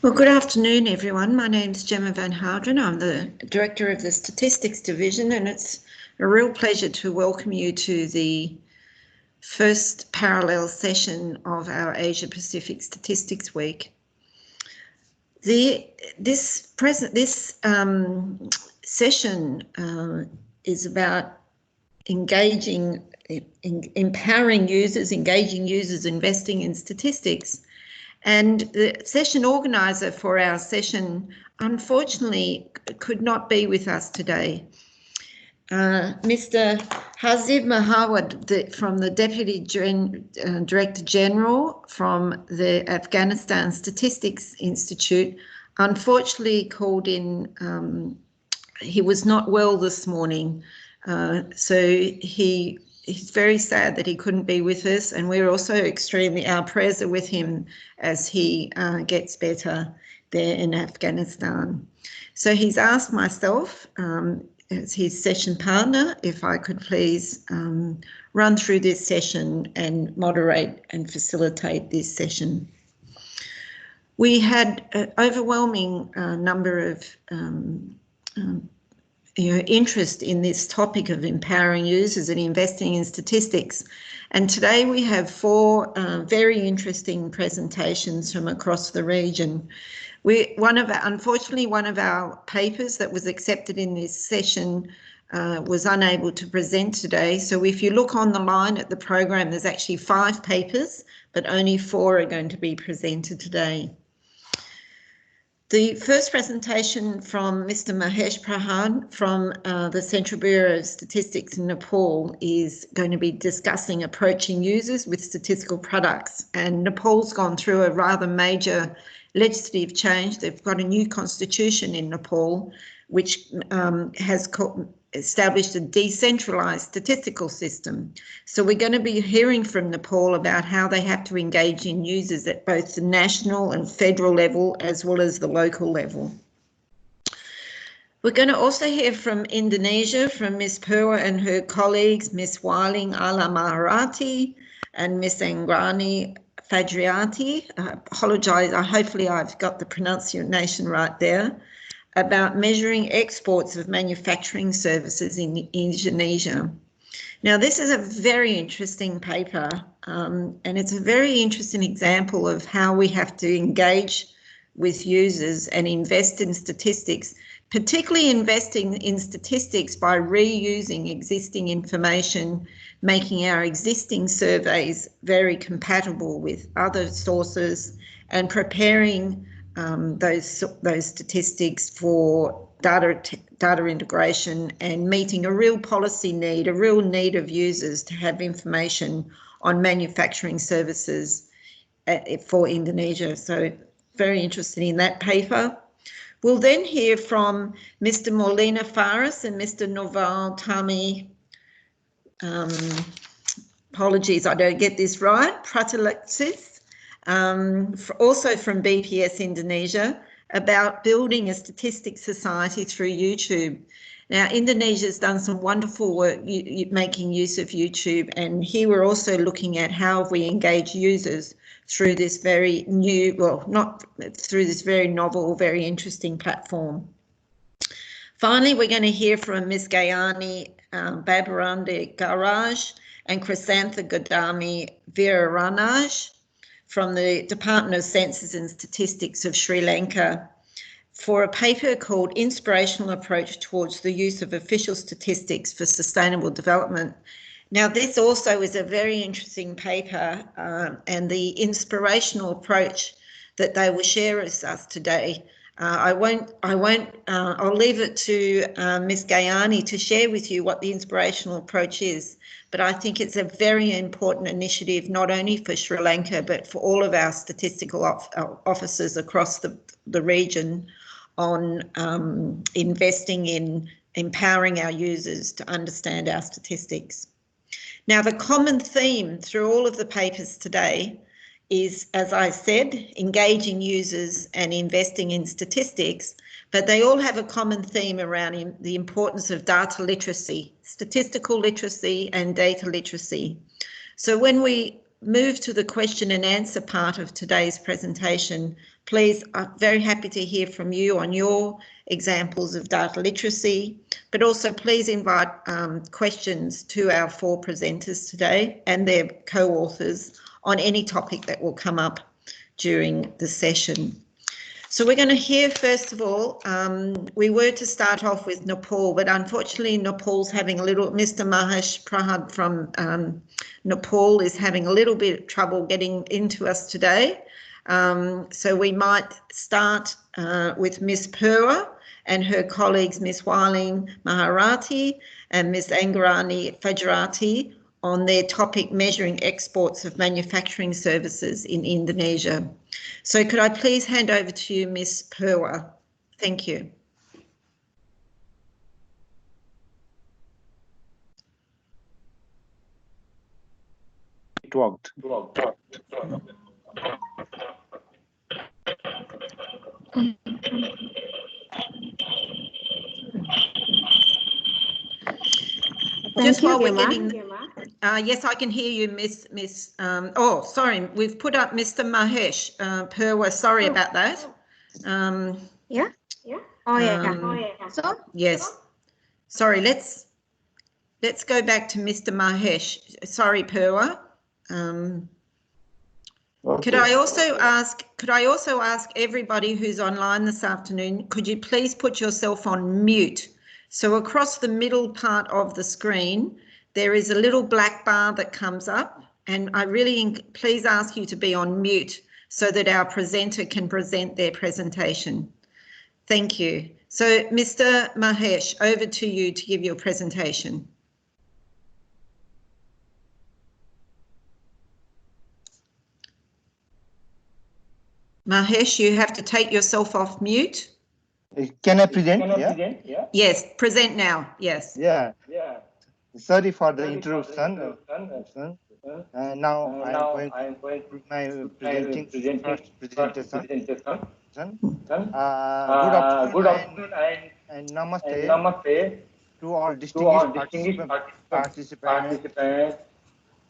Well, good afternoon, everyone. My name's Gemma Van Hardren. I'm the Director of the Statistics Division, and it's a real pleasure to welcome you to the first parallel session of our Asia Pacific Statistics Week. This session is about empowering users, engaging users, investing in statistics. And the session organiser for our session, unfortunately, could not be with us today. Mr. Hazib Mahawad from the Deputy Director General from the Afghanistan Statistics Institute, unfortunately called in. He was not well this morning, so he's very sad that he couldn't be with us, and we're also our prayers are with him as he gets better there in Afghanistan. So he's asked myself, as his session partner, if I could please run through this session and moderate and facilitate this session. We had an overwhelming number of interest in this topic of empowering users and investing in statistics. And today we have four very interesting presentations from across the region. Unfortunately, one of our papers that was accepted in this session was unable to present today. So if you look on the line at the program, there's actually 5 papers, but only 4 are going to be presented today. The first presentation from Mr. Mahesh Prahan from the Central Bureau of Statistics in Nepal is going to be discussing approaching users with statistical products. And Nepal's gone through a rather major legislative change. They've got a new constitution in Nepal, which has established a decentralized statistical system. So we're going to be hearing from Nepal about how they have to engage in users at both the national and federal level, as well as the local level. We're going to also hear from Indonesia, from Ms. Purwa and her colleagues, Ms. Wiling Ala Maharati and Ms. Angrani Fajriati. I apologise, hopefully I've got the pronunciation right there, about measuring exports of manufacturing services in Indonesia. Now, this is a very interesting paper, and it's a very interesting example of how we have to engage with users and invest in statistics, particularly investing in statistics by reusing existing information, making our existing surveys very compatible with other sources, and preparing those statistics for data integration and meeting a real policy need, a real need of users to have information on manufacturing services for Indonesia. So very interested in that paper. We'll then hear from Mr. Molina Faris and Mr. Noval Tami, apologies, I don't get this right, Pratalaksis, also from BPS Indonesia, about building a statistics society through YouTube. Now, Indonesia's done some wonderful work making use of YouTube, and here we're also looking at how we engage users through this very new, through this very novel, very interesting platform. Finally, we're going to hear from Ms. Gayani Babarande Garaj and Chrysantha Godami Veeranaj from the Department of Census and Statistics of Sri Lanka for a paper called Inspirational Approach Towards the Use of Official Statistics for Sustainable Development. Now, this also is a very interesting paper, and the inspirational approach that they will share with us today. I'll leave it to Ms. Gayani to share with you what the inspirational approach is. But I think it's a very important initiative, not only for Sri Lanka, but for all of our statistical officers across the region on investing in empowering our users to understand our statistics. Now, the common theme through all of the papers today is, as I said, engaging users and investing in statistics, but they all have a common theme around the importance of data literacy, statistical literacy and data literacy. So when we move to the question and answer part of today's presentation, please, I'm very happy to hear from you on your examples of data literacy, but also please invite questions to our 4 presenters today and their co-authors on any topic that will come up during the session. So we're going to hear, first of all, we were to start off with Nepal, but unfortunately Nepal's having a little, Mr. Mahesh Prahad from Nepal is having a little bit of trouble getting into us today. So we might start with Ms. Purwa and her colleagues, Ms. Wiling Maharati and Ms. Angarani Fajrati, on their topic, measuring exports of manufacturing services in Indonesia. So could I please hand over to you, Ms. Purwa? Thank you. It worked. Just while we're getting, yes, I can hear you, Miss. Oh, sorry, we've put up Mr. Mahesh Purwa. Sorry about that. Yeah. Oh yeah. So yes. Sorry. Let's go back to Mr. Mahesh. Sorry, Purwa. Okay. Could I also ask everybody who's online this afternoon, could you please put yourself on mute? So across the middle part of the screen, there is a little black bar that comes up, and I really please ask you to be on mute so that our presenter can present their presentation. Thank you. So Mr. Mahesh, over to you to give your presentation. Mahesh, you have to take yourself off mute. Can I present? Yeah. Yes, present now. Yes. Yeah. Sorry for the interruption. Now I'm going to my presenting first presentation. Good afternoon and namaste to all distinguished participants.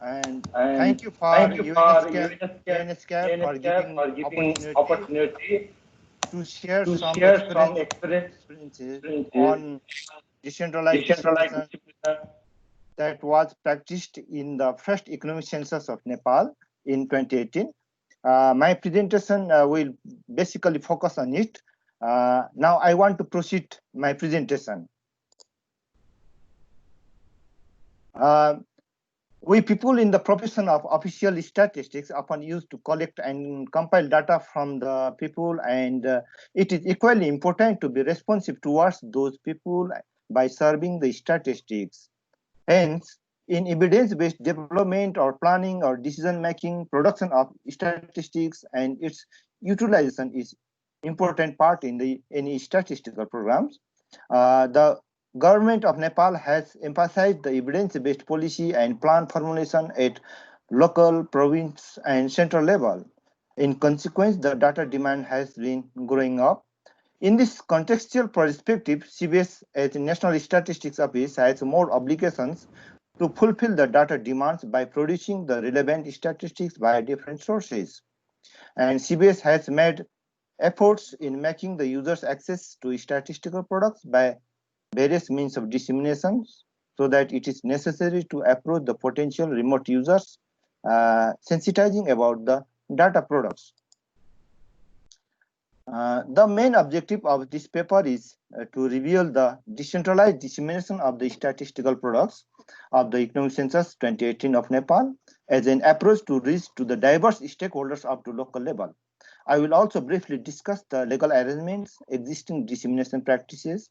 And thank you for UNESCAP for giving opportunity to share some experiences on decentralized distribution that was practiced in the first economic census of Nepal in 2018. My presentation will basically focus on it. Now I want to proceed my presentation. We people in the profession of official statistics often used to collect and compile data from the people, and it is equally important to be responsive towards those people by serving the statistics. Hence, in evidence-based development or planning or decision-making, production of statistics and its utilization is important part in any statistical programs. The Government of Nepal has emphasized the evidence-based policy and plan formulation at local, province, and central level. In consequence, the data demand has been growing up. In this contextual perspective, CBS, as the National Statistics Office, has more obligations to fulfill the data demands by producing the relevant statistics via different sources. And CBS has made efforts in making the users access to statistical products by various means of dissemination, so that it is necessary to approach the potential remote users, sensitizing about the data products. The main objective of this paper is to reveal the decentralized dissemination of the statistical products of the economic census 2018 of Nepal as an approach to reach to the diverse stakeholders up to local level. I will also briefly discuss the legal arrangements, existing dissemination practices,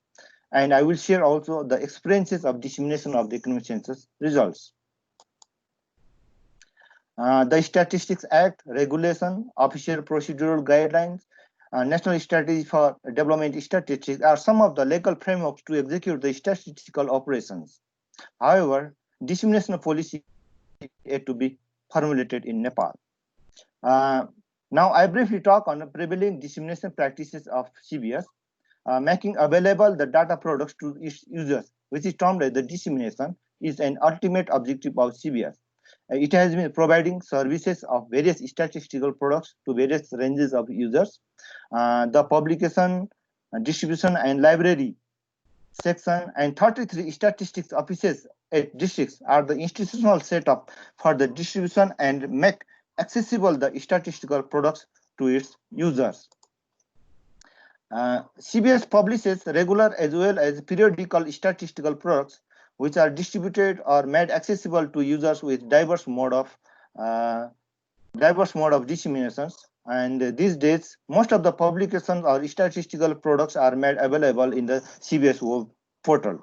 and I will share also the experiences of dissemination of the economic census results. The Statistics Act, regulation, official procedural guidelines, National Strategy for Development Statistics are some of the legal frameworks to execute the statistical operations. However, dissemination policy is yet to be formulated in Nepal. Now I briefly talk on the prevailing dissemination practices of CBS. Making available the data products to its users, which is termed as the dissemination, is an ultimate objective of CBS. It has been providing services of various statistical products to various ranges of users. The publication, distribution, and library section and 33 statistics offices at districts are the institutional setup for the distribution and make accessible the statistical products to its users. CBS publishes regular as well as periodical statistical products which are distributed or made accessible to users with diverse mode of disseminations. And these days, most of the publications or statistical products are made available in the CBS web portal.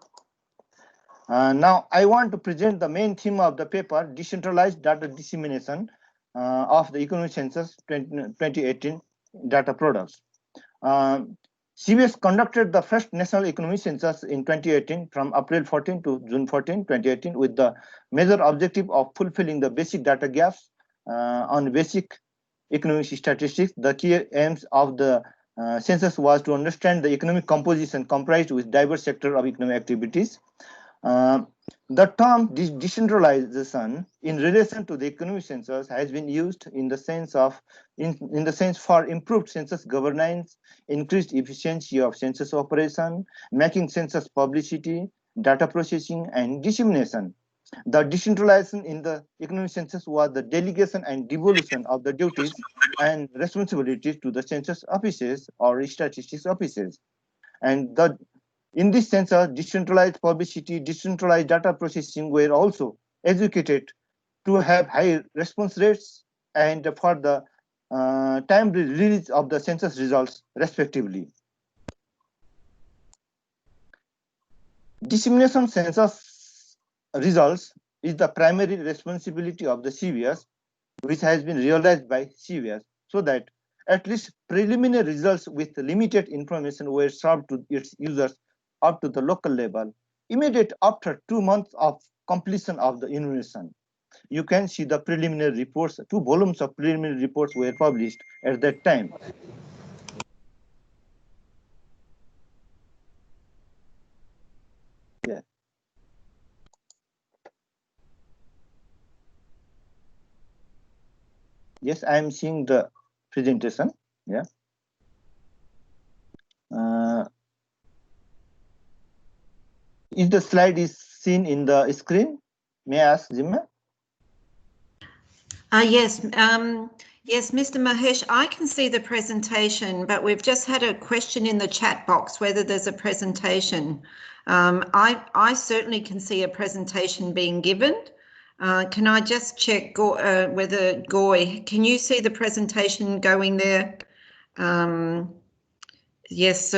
Now, I want to present the main theme of the paper, decentralized data dissemination of the economic census 2018 data products. CBS conducted the first national economic census in 2018 from April 14 to June 14, 2018 with the major objective of fulfilling the basic data gaps on basic economic statistics. The key aims of the census was to understand the economic composition comprised with diverse sectors of economic activities. The term decentralization in relation to the economic census has been used in the sense of in the sense for improved census governance, increased efficiency of census operation, making census publicity, data processing, and dissemination. The decentralization in the economic census was the delegation and devolution of the duties and responsibilities to the census offices or statistics offices. And in this census, decentralized publicity, decentralized data processing were also educated to have high response rates and for the timely release of the census results, respectively. Dissemination census results is the primary responsibility of the CBS, which has been realized by CBS, so that at least preliminary results with limited information were served to its users up to the local level, immediate after 2 months of completion of the enumeration. You can see the preliminary reports, 2 volumes of preliminary reports were published at that time. Yeah. Yes, I am seeing the presentation. Yeah. If the slide is seen in the screen, may I ask Jimma? Yes, yes, Mr. Mahesh, I can see the presentation, but we've just had a question in the chat box whether there's a presentation. I certainly can see a presentation being given. Can I just check whether Goy, can you see the presentation going there? Yes,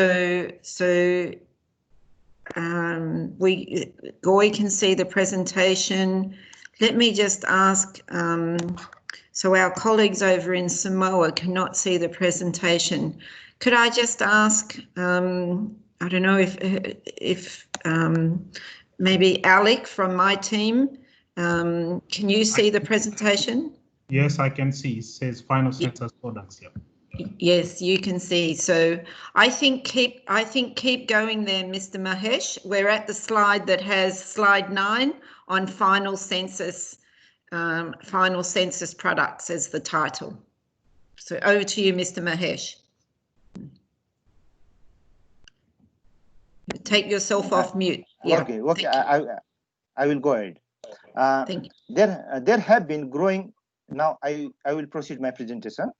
Goy can see the presentation. Let me just ask, so our colleagues over in Samoa cannot see the presentation. Could I just ask, I don't know if maybe Alec from my team, can you see the presentation? Yes, I can see. It says final census products. Yeah. Yes, you can see. So I think keep going there, Mr. Mahesh. We're at the slide that has slide 9 on final census products as the title. So over to you, Mr. Mahesh. Take yourself off mute. Yeah. Okay. I will go ahead. Thank you. There have been growing. Now I will proceed my presentation.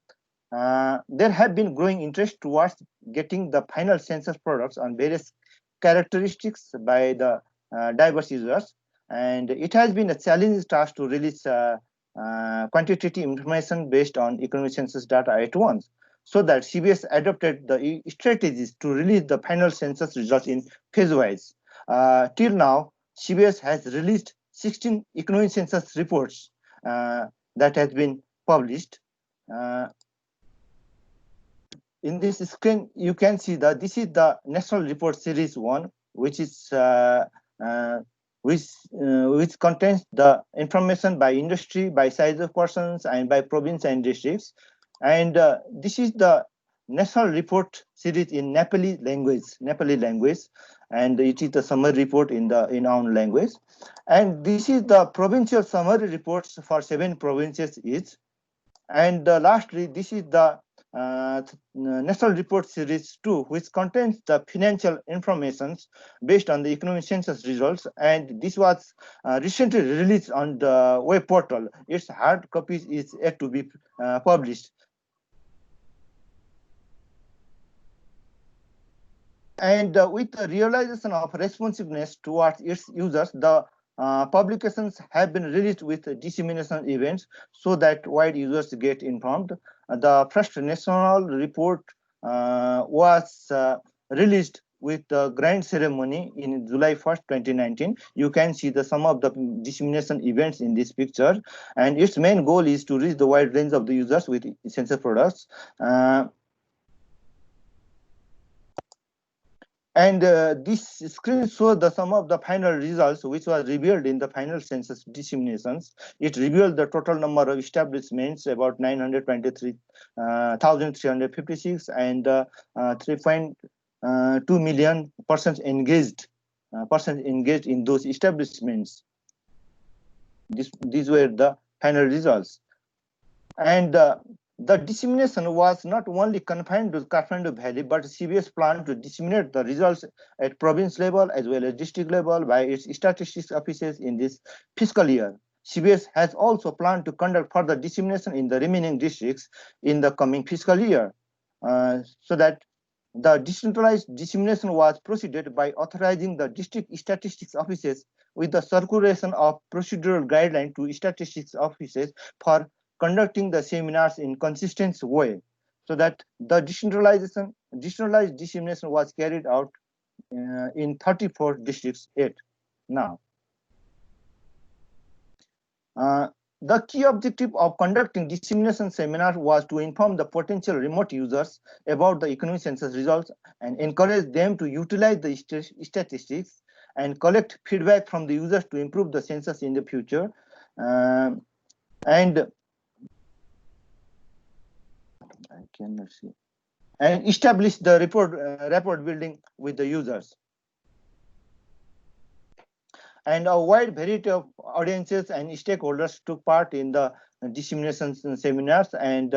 There have been growing interest towards getting the final census products on various characteristics by the diverse users, and it has been a challenging task to release quantitative information based on economic census data at once, so that CBS adopted the strategies to release the final census results in phase-wise. Till now, CBS has released 16 economic census reports that has been published. In this screen, you can see that this is the National Report Series 1, which is which contains the information by industry, by size of persons, and by province and districts. And this is the national report series in Nepali language, and it is the summary report in our language. And this is the provincial summary reports for 7 provinces each. And lastly, this is the National Report Series 2, which contains the financial information based on the economic census results. And this was recently released on the web portal. Its hard copies is yet to be published. And with the realization of responsiveness towards its users, the publications have been released with dissemination events so that wide users get informed. The first national report was released with the grand ceremony in July 1st, 2019. You can see some of the dissemination events in this picture, and its main goal is to reach the wide range of the users with census products. And this screen shows some of the final results, which was revealed in the final census disseminations. It revealed the total number of establishments, about 923,356, and 3.2 million persons engaged in those establishments. These were the final results. And the dissemination was not only confined to Kathmandu Valley, but CBS planned to disseminate the results at province level as well as district level by its statistics offices in this fiscal year. CBS has also planned to conduct further dissemination in the remaining districts in the coming fiscal year, so that the decentralized dissemination was proceeded by authorizing the district statistics offices with the circulation of procedural guidelines to statistics offices for conducting the seminars in consistent way, so that the decentralized dissemination was carried out in 34 districts now. The key objective of conducting dissemination seminars was to inform the potential remote users about the economic census results and encourage them to utilize the statistics and collect feedback from the users to improve the census in the future. And I cannot see. And establish the rapport building with the users. And a wide variety of audiences and stakeholders took part in the dissemination seminars, and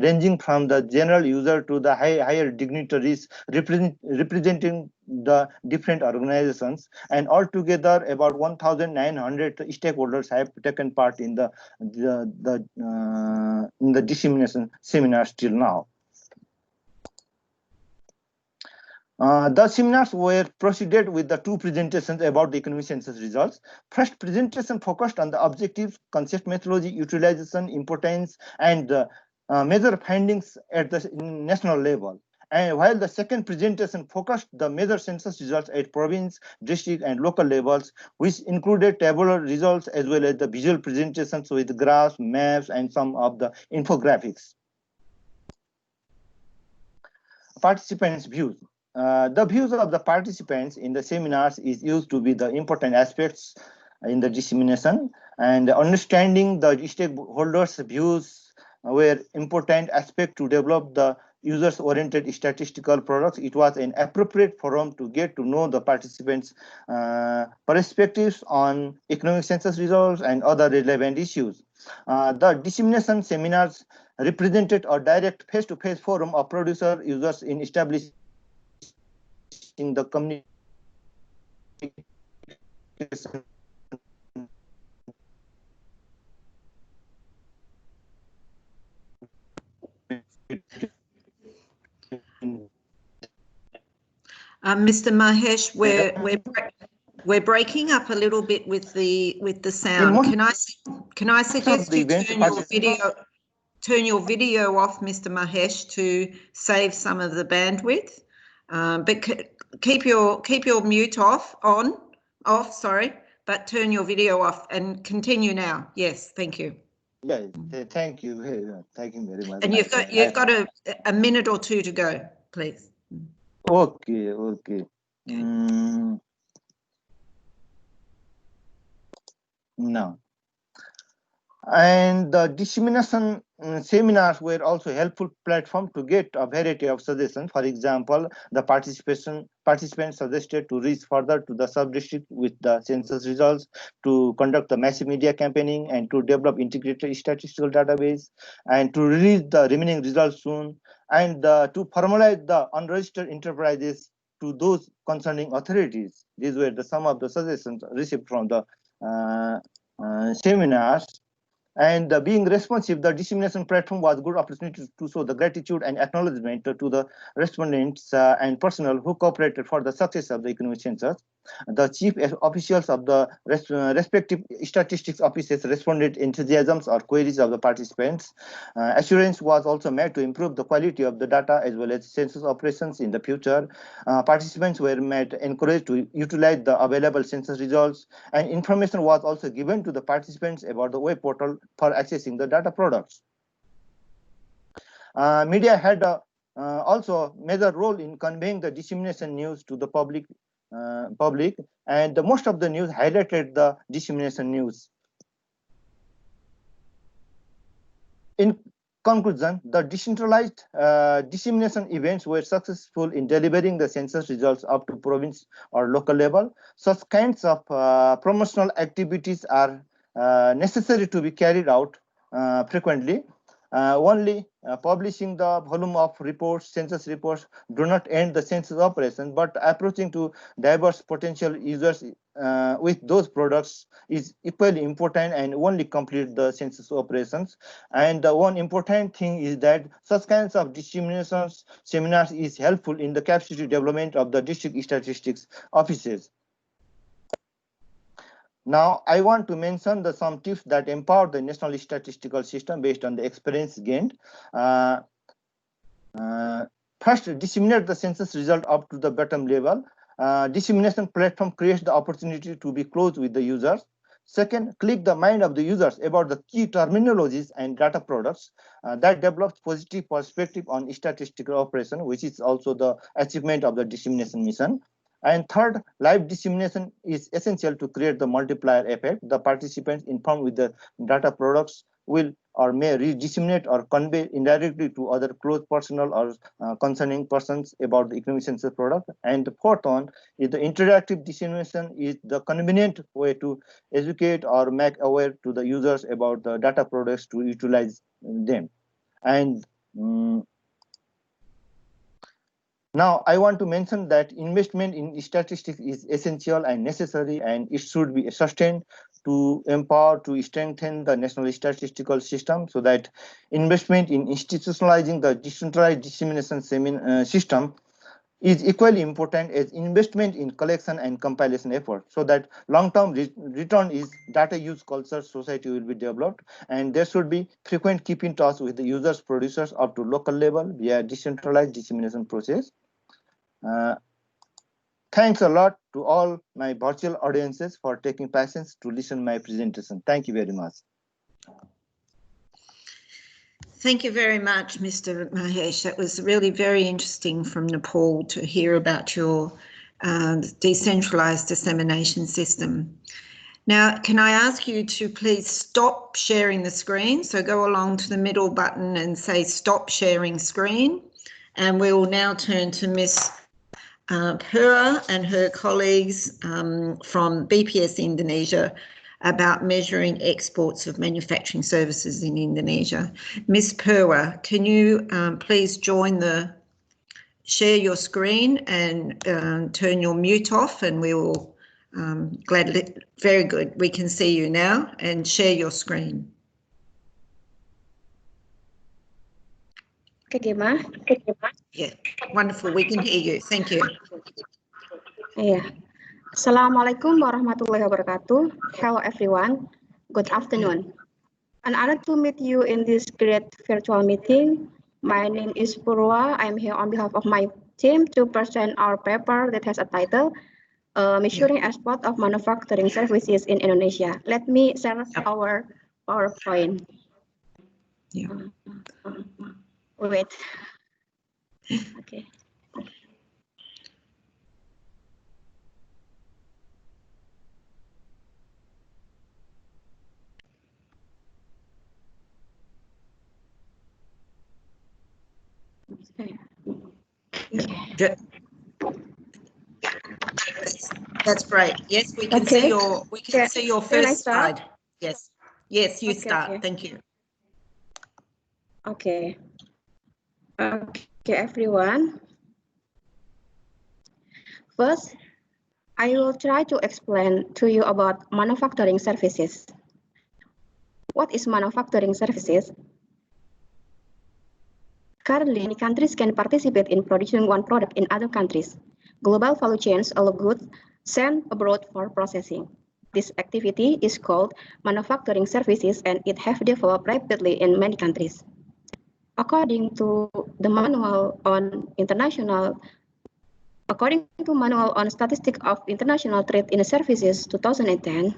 ranging from the general user to the higher dignitaries representing the different organizations. And altogether, about 1,900 stakeholders have taken part in the dissemination seminars till now. The seminars were proceeded with the 2 presentations about the economic census results. First presentation focused on the objectives, concept, methodology, utilization, importance, and major findings at the national level. And while the second presentation focused the major census results at province, district, and local levels, which included tabular results as well as the visual presentations with graphs, maps, and some of the infographics. Participants' views. The views of the participants in the seminars is used to be the important aspects in the dissemination, and understanding the stakeholders' views were important aspect to develop the users-oriented statistical products. It was an appropriate forum to get to know the participants' perspectives on economic census results and other relevant issues. The dissemination seminars represented a direct face-to-face forum of producer users in establishing the communication Mr. Mahesh, we're breaking up a little bit with the sound. Can I suggest you turn your video off, Mr. Mahesh, to save some of the bandwidth? But keep your mute off, sorry, but turn your video off and continue now. Yes, thank you. Yeah, thank you. Thank you very much. And you've got a minute or 2 to go, please. Okay. Now, and the dissemination seminars were also a helpful platform to get a variety of suggestions. For example, the participants suggested to reach further to the sub-district with the census results, to conduct the massive media campaigning, and to develop integrated statistical database, and to release the remaining results soon, and to formalize the unregistered enterprises to those concerning authorities. These were some of the suggestions received from the seminars. And being responsive, the dissemination platform was a good opportunity to show the gratitude and acknowledgement to the respondents and personnel who cooperated for the success of the economic census. The chief officials of the respective statistics offices responded enthusiasms or queries of the participants. Assurance was also made to improve the quality of the data as well as census operations in the future. Participants were encouraged to utilize the available census results, and information was also given to the participants about the web portal for accessing the data products. Media had also major role in conveying the dissemination news to the public, and most of the news highlighted the dissemination news. In conclusion, the decentralized dissemination events were successful in delivering the census results up to province or local level. Such kinds of promotional activities are necessary to be carried out frequently. Only publishing the volume of reports, census reports, do not end the census operation, but approaching to diverse potential users with those products is equally important and only complete the census operations. And the one important thing is that such kinds of dissemination seminars is helpful in the capacity development of the district statistics offices. Now, I want to mention some tips that empower the national statistical system based on the experience gained. First, disseminate the census result up to the bottom level. Dissemination platform creates the opportunity to be close with the users. Second, click the mind of the users about the key terminologies and data products that develops positive perspective on statistical operation, which is also the achievement of the dissemination mission. And third, live dissemination is essential to create the multiplier effect. The participants informed with the data products will or may disseminate or convey indirectly to other close personal or concerning persons about the economic census product. And the fourth one is the interactive dissemination is the convenient way to educate or make aware to the users about the data products to utilize them. And now, I want to mention that investment in statistics is essential and necessary, and it should be sustained to empower, to strengthen the national statistical system, so that investment in institutionalizing the decentralized dissemination system is equally important as investment in collection and compilation effort, so that long-term return is data use culture society will be developed, and there should be frequent keep in touch with the users, producers up to local level via decentralized dissemination process. Thanks a lot to all my virtual audiences for taking patience to listen to my presentation. Thank you very much. Thank you very much, Mr. Mahesh. That was really very interesting from Nepal to hear about your decentralized dissemination system. Now, can I ask you to please stop sharing the screen? So go along to the middle button and say stop sharing screen. And we will now turn to Ms. Pura and her colleagues from BPS Indonesia about measuring exports of manufacturing services in Indonesia. Ms. Pura, can you please share your screen and turn your mute off, and we will gladly, very good, we can see you now, and share your screen. Okay, Ma. Yeah, wonderful. We can hear you. Thank you. Yeah. Assalamualaikum warahmatullahi wabarakatuh. Hello, everyone. Good afternoon. An honor to meet you in this great virtual meeting. My name is Purwa. I'm here on behalf of my team to present our paper that has a title, Measuring Export of Manufacturing Services in Indonesia. Let me share our PowerPoint. Yeah. Wait. Okay. Okay. That's great. Yes, we can see your first slide. Yes. Yes, you start. Okay. Thank you. Okay. Okay, everyone. First, I will try to explain to you about manufacturing services. What is manufacturing services? Currently, many countries can participate in producing one product in other countries. Global value chains allow goods sent abroad for processing. This activity is called manufacturing services, and it has developed rapidly in many countries. According to Manual on Statistics of International Trade in Services 2010,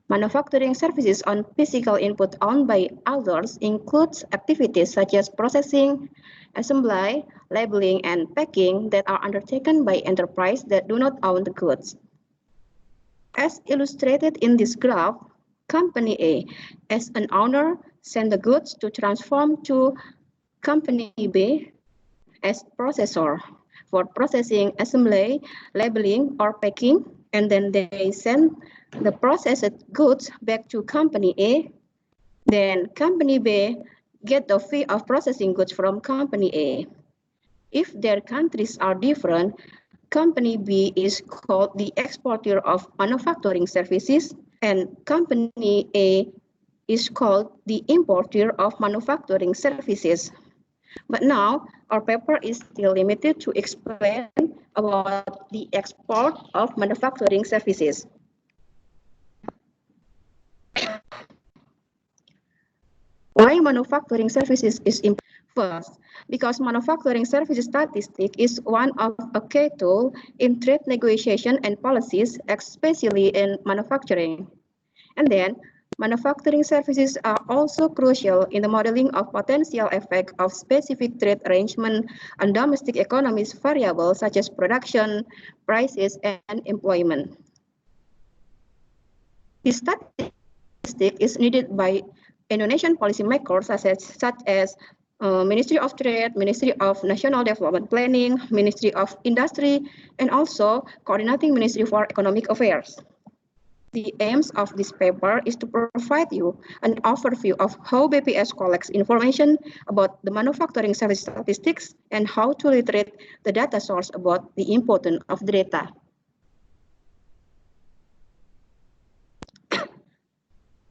manufacturing services on physical input owned by others includes activities such as processing, assembly, labeling, and packing that are undertaken by enterprises that do not own the goods. As illustrated in this graph, Company A, as an owner, sends the goods to transform to Company B as processor for processing, assembly, labeling, or packing, and then they send the processed goods back to Company A. Then Company B get the fee of processing goods from Company A. If their countries are different, Company B is called the exporter of manufacturing services, and Company A is called the importer of manufacturing services. But now, our paper is still limited to explain about the export of manufacturing services. Why manufacturing services is important? First, because manufacturing services statistic is one of a key tool in trade negotiation and policies, especially in manufacturing. And then, manufacturing services are also crucial in the modeling of potential effect of specific trade arrangement on domestic economies variables such as production, prices, and employment. This statistic is needed by Indonesian policymakers such as Ministry of Trade, Ministry of National Development Planning, Ministry of Industry, and also Coordinating Ministry for Economic Affairs. The aims of this paper is to provide you an overview of how BPS collects information about the manufacturing service statistics and how to literate the data source about the importance of the data.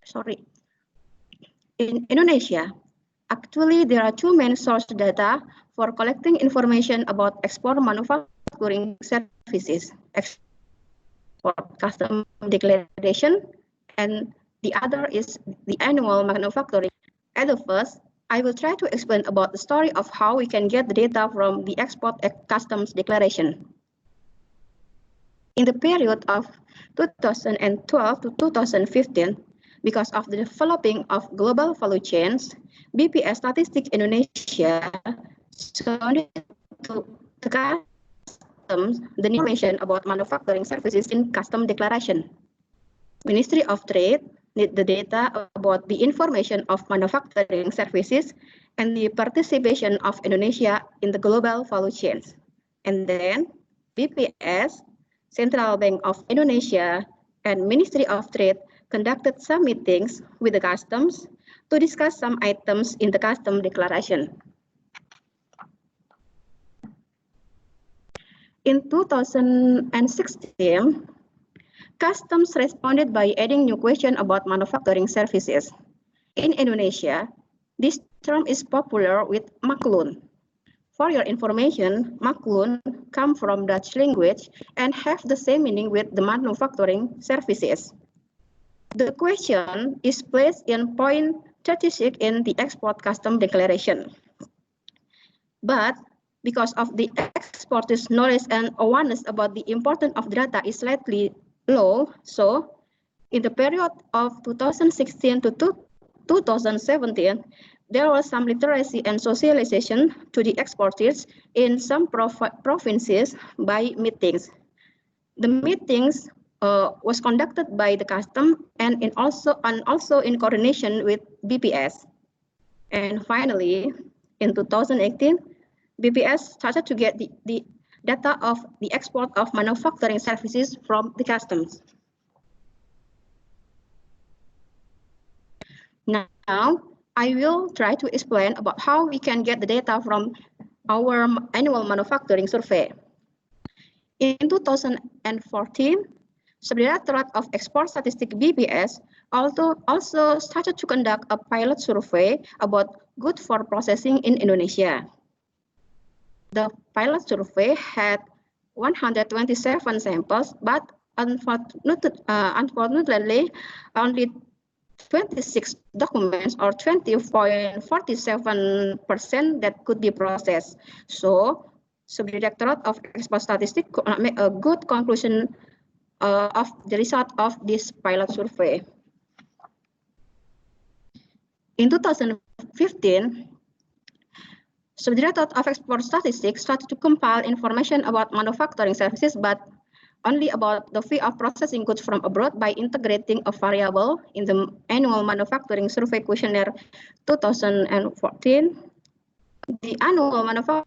Sorry. In Indonesia, actually there are two main source data for collecting information about export manufacturing services. For custom declaration, and the other is the annual manufacturing. At the first, I will try to explain about the story of how we can get the data from the export customs declaration. In the period of 2012 to 2015, because of the developing of global value chains, BPS Statistics Indonesia sounded to the the information about manufacturing services in custom declaration. Ministry of Trade need the data about the information of manufacturing services and the participation of Indonesia in the global value chains. And then BPS, Central Bank of Indonesia, and Ministry of Trade conducted some meetings with the customs to discuss some items in the custom declaration. In 2016, Customs responded by adding new questions about manufacturing services. In Indonesia, this term is popular with maklun. For your information, maklun comes from Dutch language and have the same meaning with the manufacturing services. The question is placed in point 36 in the export custom declaration. But because of the exporters' knowledge and awareness about the importance of data is slightly low, so in the period of 2016 to 2017, there was some literacy and socialization to the exporters in some provinces by meetings. The meetings was conducted by the custom and also in coordination with BPS. And finally, in 2018, BPS started to get the data of the export of manufacturing services from the customs. Now, I will try to explain about how we can get the data from our annual manufacturing survey. In 2014, Subdirectorate of Export Statistics BPS also started to conduct a pilot survey about goods for processing in Indonesia. The pilot survey had 127 samples, but unfortunately, only 26 documents or 20.47% that could be processed. So, Subdirectorate of Export Statistics could not make a good conclusion of the result of this pilot survey. In 2015, Subdirectorate of Export Statistics started to compile information about manufacturing services, but only about the fee of processing goods from abroad by integrating a variable in the annual manufacturing survey questionnaire 2014. The annual manufacturing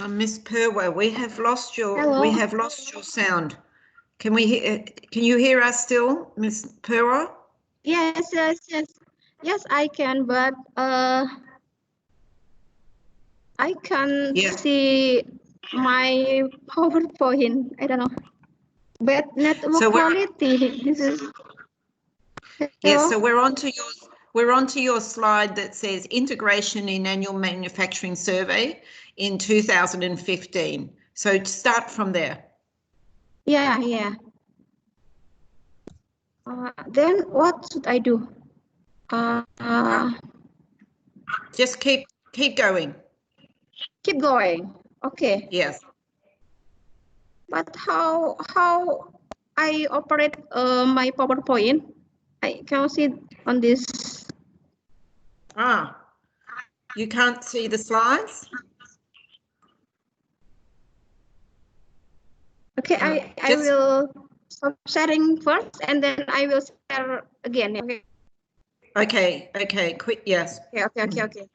Ms. Purwa, we have lost your sound. Can you hear us still, Ms. Purwa? Yes, I can, but I can't see my PowerPoint. I don't know. Bad network quality. This is. Yes, so we're onto your slide that says integration in annual manufacturing survey in 2015. So start from there. Yeah. Then what should I do? Just keep going. Keep going. Okay. Yes. But how I operate my PowerPoint? I can't see on this. You can't see the slides? Okay, I will stop sharing first and then I will share again. Okay, quick, yes. Okay.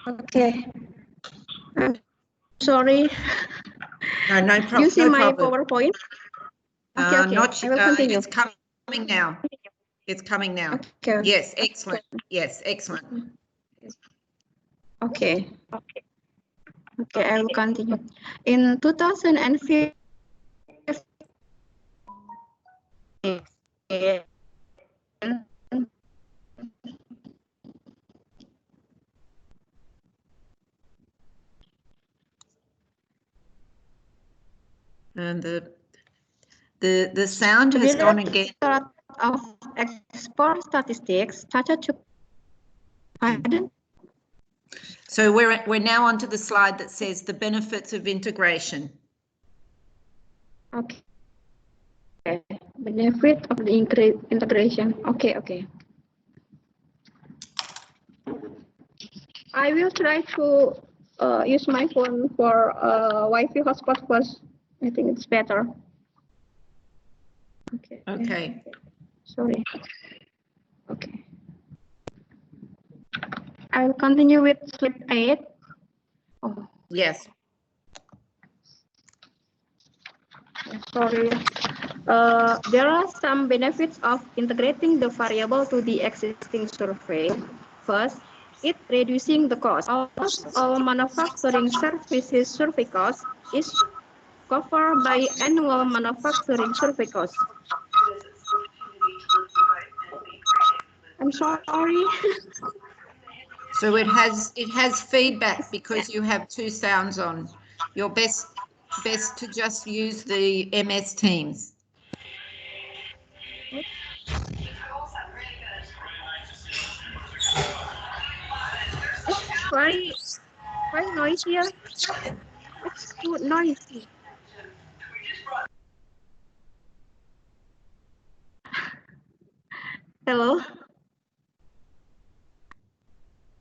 Okay. I'm sorry. No problem. You see my PowerPoint? Okay. I will continue. It's coming now. It's coming now. Okay. Yes, excellent. Yes, excellent. Okay, I will continue. In 2015, and the sound has gone again. Of export statistics started to. Pardon? So we're now onto the slide that says the benefits of integration. Okay. Benefit of the integration. Okay. I will try to use my phone for Wi-Fi hotspot first. I think it's better. Okay. Sorry. Okay. I will continue with slide 8. Oh. Yes. Sorry. There are some benefits of integrating the variable to the existing survey. First, it reducing the cost. All manufacturing services survey cost is covered by annual manufacturing survey cost. I'm sorry. So it has feedback because you have two sounds on. Your best to just use the MS Teams. Why noisy here? It's too noisy. Hello.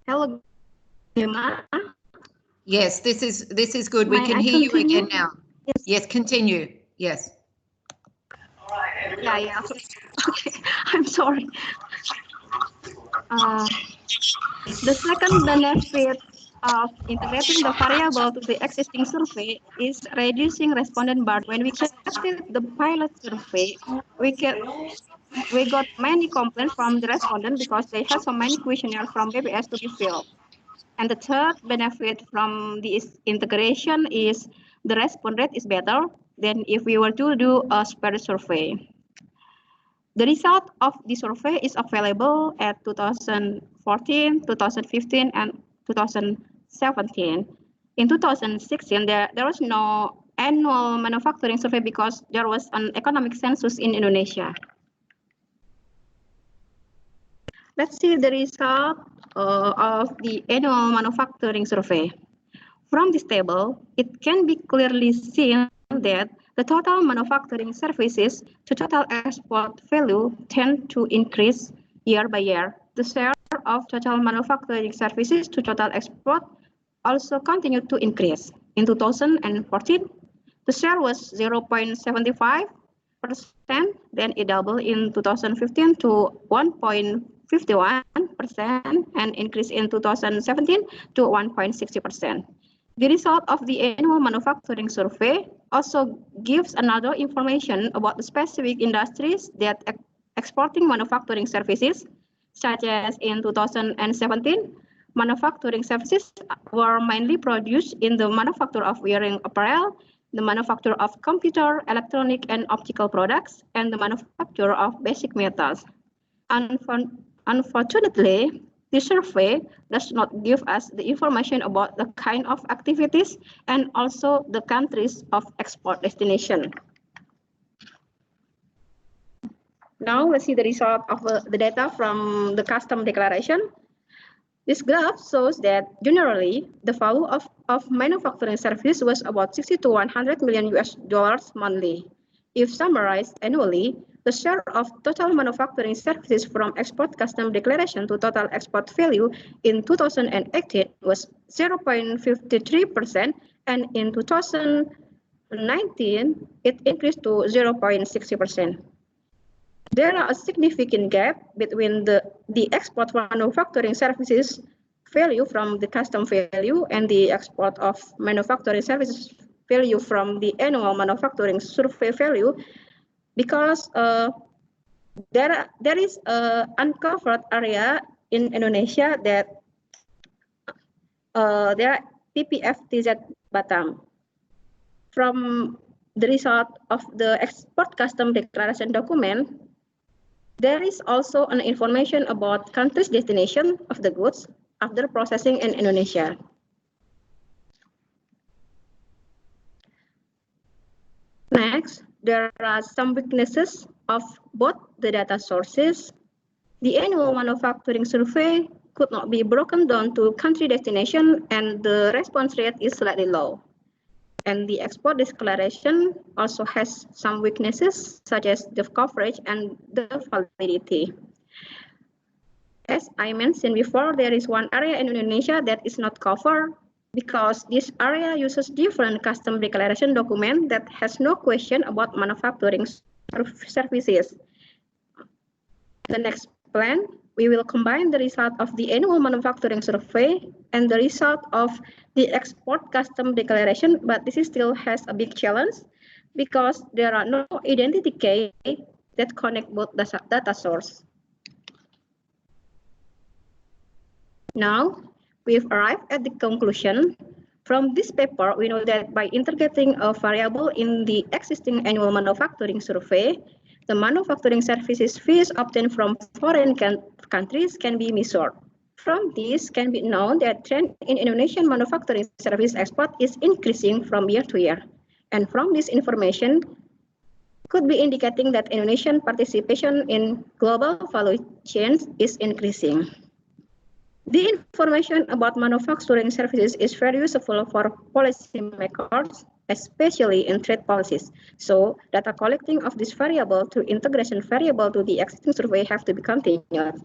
Hello, Gemma. Yes, this is good. We May can I hear you continue? again now. Yes. Yes, continue. Yes. Yeah. Okay. I'm sorry. The second benefit of integrating the variable to the existing survey is reducing respondent burden. When we conducted the pilot survey, we got many complaints from the respondent because they had so many questionnaires from BPS to be filled. And the third benefit from this integration is the response rate is better than if we were to do a spread survey. The result of the survey is available at 2014, 2015, and 2017. In 2016, there was no annual manufacturing survey because there was an economic census in Indonesia. Let's see the result of the annual manufacturing survey. From this table, it can be clearly seen that the total manufacturing services to total export value tend to increase year by year. The share of total manufacturing services to total export also continued to increase. In 2014, the share was 0.75%, then it doubled in 2015 to 1.51% and increased in 2017 to 1.60%. The result of the annual manufacturing survey also gives another information about the specific industries that exporting manufacturing services, such as in 2017, manufacturing services were mainly produced in the manufacture of wearing apparel, the manufacture of computer, electronic, and optical products, and the manufacture of basic metals. Unfortunately, this survey does not give us the information about the kind of activities and also the countries of export destination. Now let's see the result of the data from the custom declaration. This graph shows that generally the value of manufacturing services was about 60 to 100 million US dollars monthly. If summarized annually, the share of total manufacturing services from export custom declaration to total export value in 2018 was 0.53%, and in 2019 it increased to 0.60%. There are a significant gap between the export manufacturing services value from the custom value and the export of manufacturing services value from the annual manufacturing survey value, because there is an uncovered area in Indonesia that there are PPFTZ Batam. From the result of the export custom declaration document, there is also an information about country's destination of the goods after processing in Indonesia. Next, there are some weaknesses of both the data sources. The annual manufacturing survey could not be broken down to country destination, and the response rate is slightly low. And the export declaration also has some weaknesses, such as the coverage and the validity. As I mentioned before, there is one area in Indonesia that is not covered because this area uses different custom declaration document that has no question about manufacturing services. The next plan, we will combine the result of the annual manufacturing survey and the result of the export custom declaration, but this still has a big challenge because there are no identity key that connect both data source. Now, we've arrived at the conclusion. From this paper, we know that by integrating a variable in the existing annual manufacturing survey, the manufacturing services fees obtained from foreign countries can be measured. From this can be known that trend in Indonesian manufacturing service export is increasing from year to year. And from this information could be indicating that Indonesian participation in global value chains is increasing. The information about manufacturing services is very useful for policymakers, especially in trade policies. So data collecting of this variable to integration variable to the existing survey have to be continued.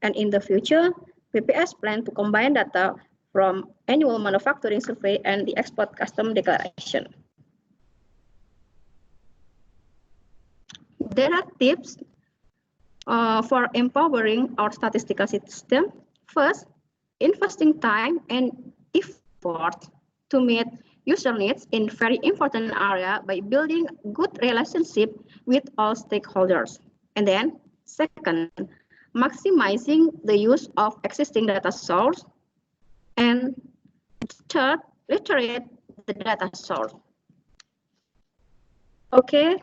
And in the future, PPS plan to combine data from annual manufacturing survey and the export custom declaration. There are tips for empowering our statistical system. First, investing time and effort to meet user needs in very important area by building good relationship with all stakeholders. And then, second, maximizing the use of existing data source. And third, iterate the data source. Okay,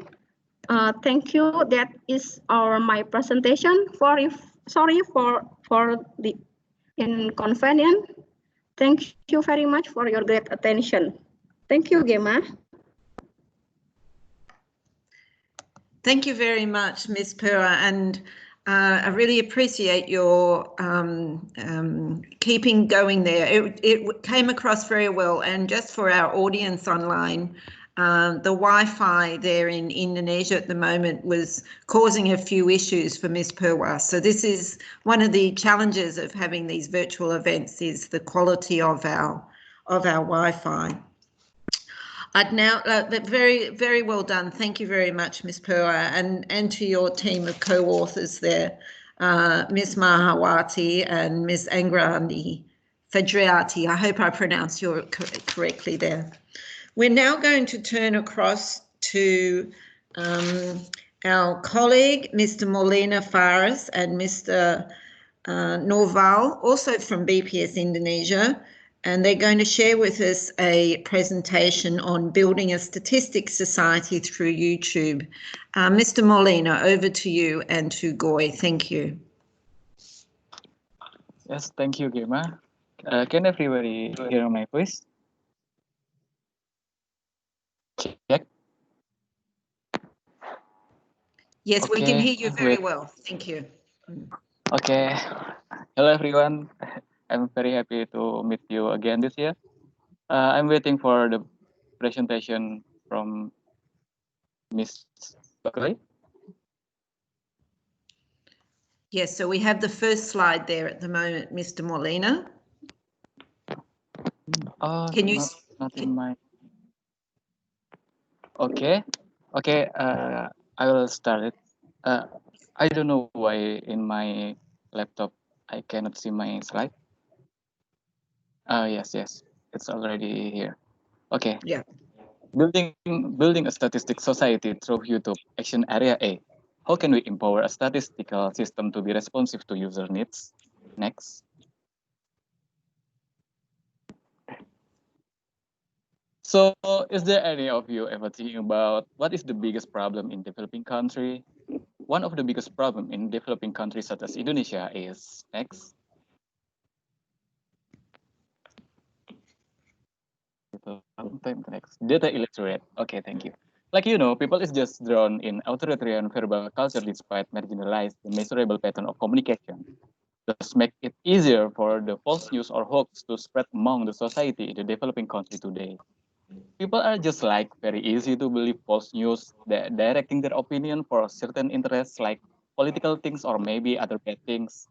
thank you. That is my presentation. Sorry for the inconvenience. Thank you very much for your great attention. Thank you, Gemma. Thank you very much, Ms. Pura, and I really appreciate your keeping going there. It came across very well, and just for our audience online, the Wi-Fi there in Indonesia at the moment was causing a few issues for Ms. Purwa. So this is one of the challenges of having these virtual events, is the quality of our Wi-Fi. I'd now, very well done. Thank you very much, Ms. Purwa, and to your team of co-authors there, Ms. Mahawati and Ms. Angrandi Fadriati. I hope I pronounced your correctly there. We're now going to turn across to our colleague, Mr. Molina Faris, and Mr. Norval, also from BPS Indonesia, and they're going to share with us a presentation on building a statistics society through YouTube. Mr. Molina, over to you and to Goy. Thank you. Yes, thank you, Gemma. Can everybody hear my voice? Check. Yes, okay. We can hear you very well. Thank you. Okay. Hello, everyone. I'm very happy to meet you again this year. I'm waiting for the presentation from Ms. Bakley. Yes, so we have the first slide there at the moment, Mr. Molina. Can you? Not in my. Okay. I will start it. I don't know why in my laptop I cannot see my slide. Yes, it's already here. Okay. Yeah. Building a statistics society through YouTube. Action area A. How can we empower a statistical system to be responsive to user needs? Next. So, is there any of you ever thinking about what is the biggest problem in developing country? One of the biggest problem in developing countries such as Indonesia is next. Data illiterate. Okay, thank you. Like people is just drawn in authoritarian verbal culture despite marginalized the measurable pattern of communication. Thus make it easier for the false news or hoax to spread among the society in the developing country today. People are just like very easy to believe false news, directing their opinion for certain interests like political things or maybe other bad things.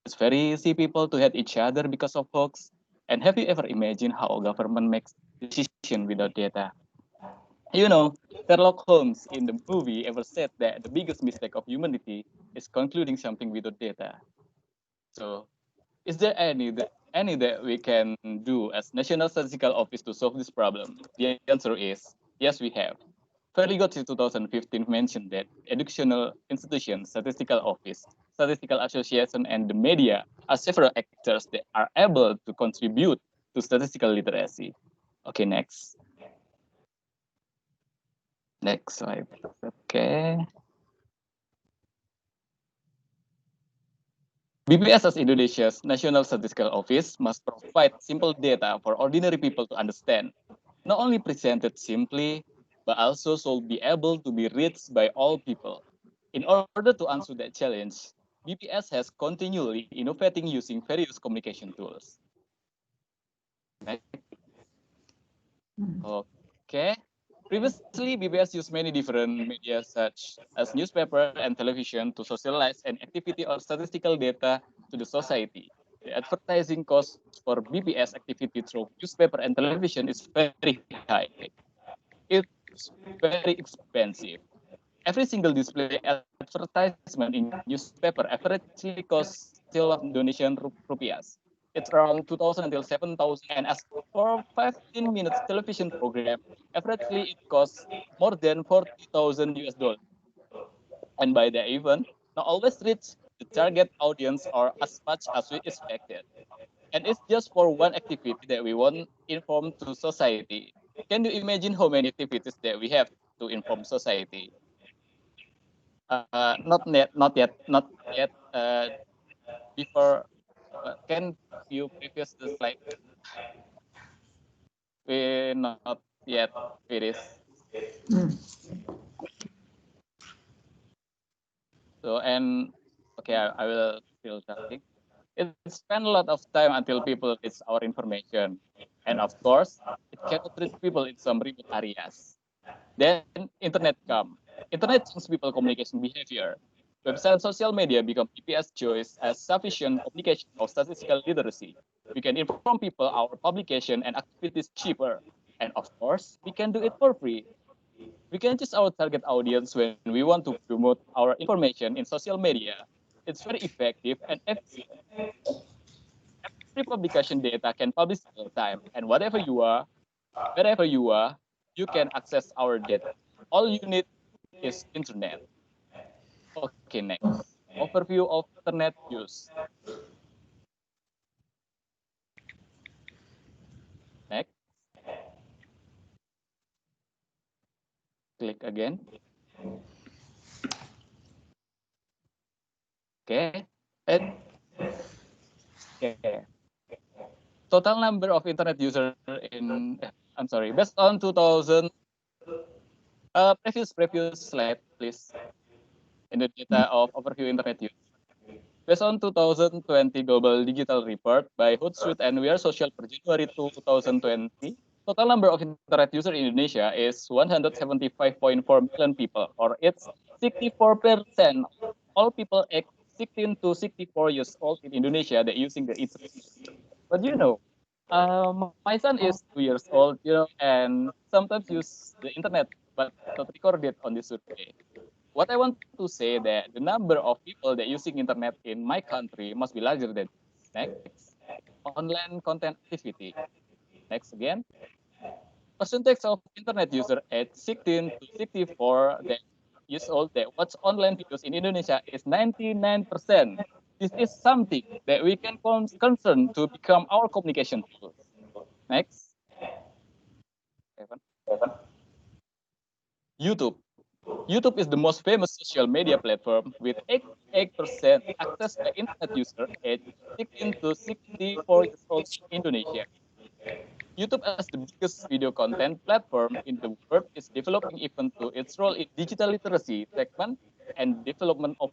It's very easy people to hate each other because of hoax. And have you ever imagined how a government makes decisions without data? Sherlock Holmes in the movie ever said that the biggest mistake of humanity is concluding something without data. So, is there any that we can do as National Statistical Office to solve this problem? The answer is yes, we have. Fairly Good in 2015 mentioned that educational institutions, Statistical Office, Statistical Association, and the media are several actors that are able to contribute to statistical literacy. Okay, next. Next slide. Okay. BPS as Indonesia's National Statistical Office must provide simple data for ordinary people to understand, not only presented simply, but also should be able to be read by all people. In order to answer that challenge, BPS has continually innovating using various communication tools. Okay. Previously, BPS used many different media such as newspaper and television to socialize an activity or statistical data to the society. The advertising cost for BPS activity through newspaper and television is very high. It's very expensive. Every single display advertisement in newspaper averagely costs still of Indonesian rupiahs. It's around 2,000 until 7,000. And as for 15 minutes television program, averagely it costs more than 40,000 US dollars. And by the event, not always reach the target audience or as much as we expected. And it's just for one activity that we want to inform to society. Can you imagine how many activities that we have to inform society? Not yet. Before, can you previous the slide? We not yet finished. So okay, I will still talking. It spend a lot of time until people reach our information, and of course, it cannot reach people in some remote areas. Then internet come. Internet changes people communication behavior. Website and social media become BPS choice as sufficient communication of statistical literacy. We can inform people our publication and activities cheaper. And of course, we can do it for free. We can choose our target audience when we want to promote our information in social media. It's very effective and efficient. Every publication data can publish all the time. And wherever you are, you can access our data. All you need is internet. Okay, next. Overview of internet use. Next. Click again. Okay. Okay. Total number of internet user in, I'm sorry, based on 2000, previous slide, please. In the data of overview internet use. Based on 2020 Global Digital Report by Hootsuite and We Are Social for January 2020, total number of internet users in Indonesia is 175.4 million people, or it's 64% all people aged 16 to 64 years old in Indonesia that using the internet. But my son is 2 years old, and sometimes use the internet, but not recorded on the survey. What I want to say that the number of people that using internet in my country must be larger than next. Online content activity. Next again. Percentage of internet user at 16 to 64 that years old that watch online videos in Indonesia is 99%. This is something that we can concern to become our communication tool. Next. YouTube. YouTube is the most famous social media platform with 88% access by internet user aged 16 to 64 years old in Indonesia. YouTube as the biggest video content platform in the world is developing even to its role in digital literacy segment and development of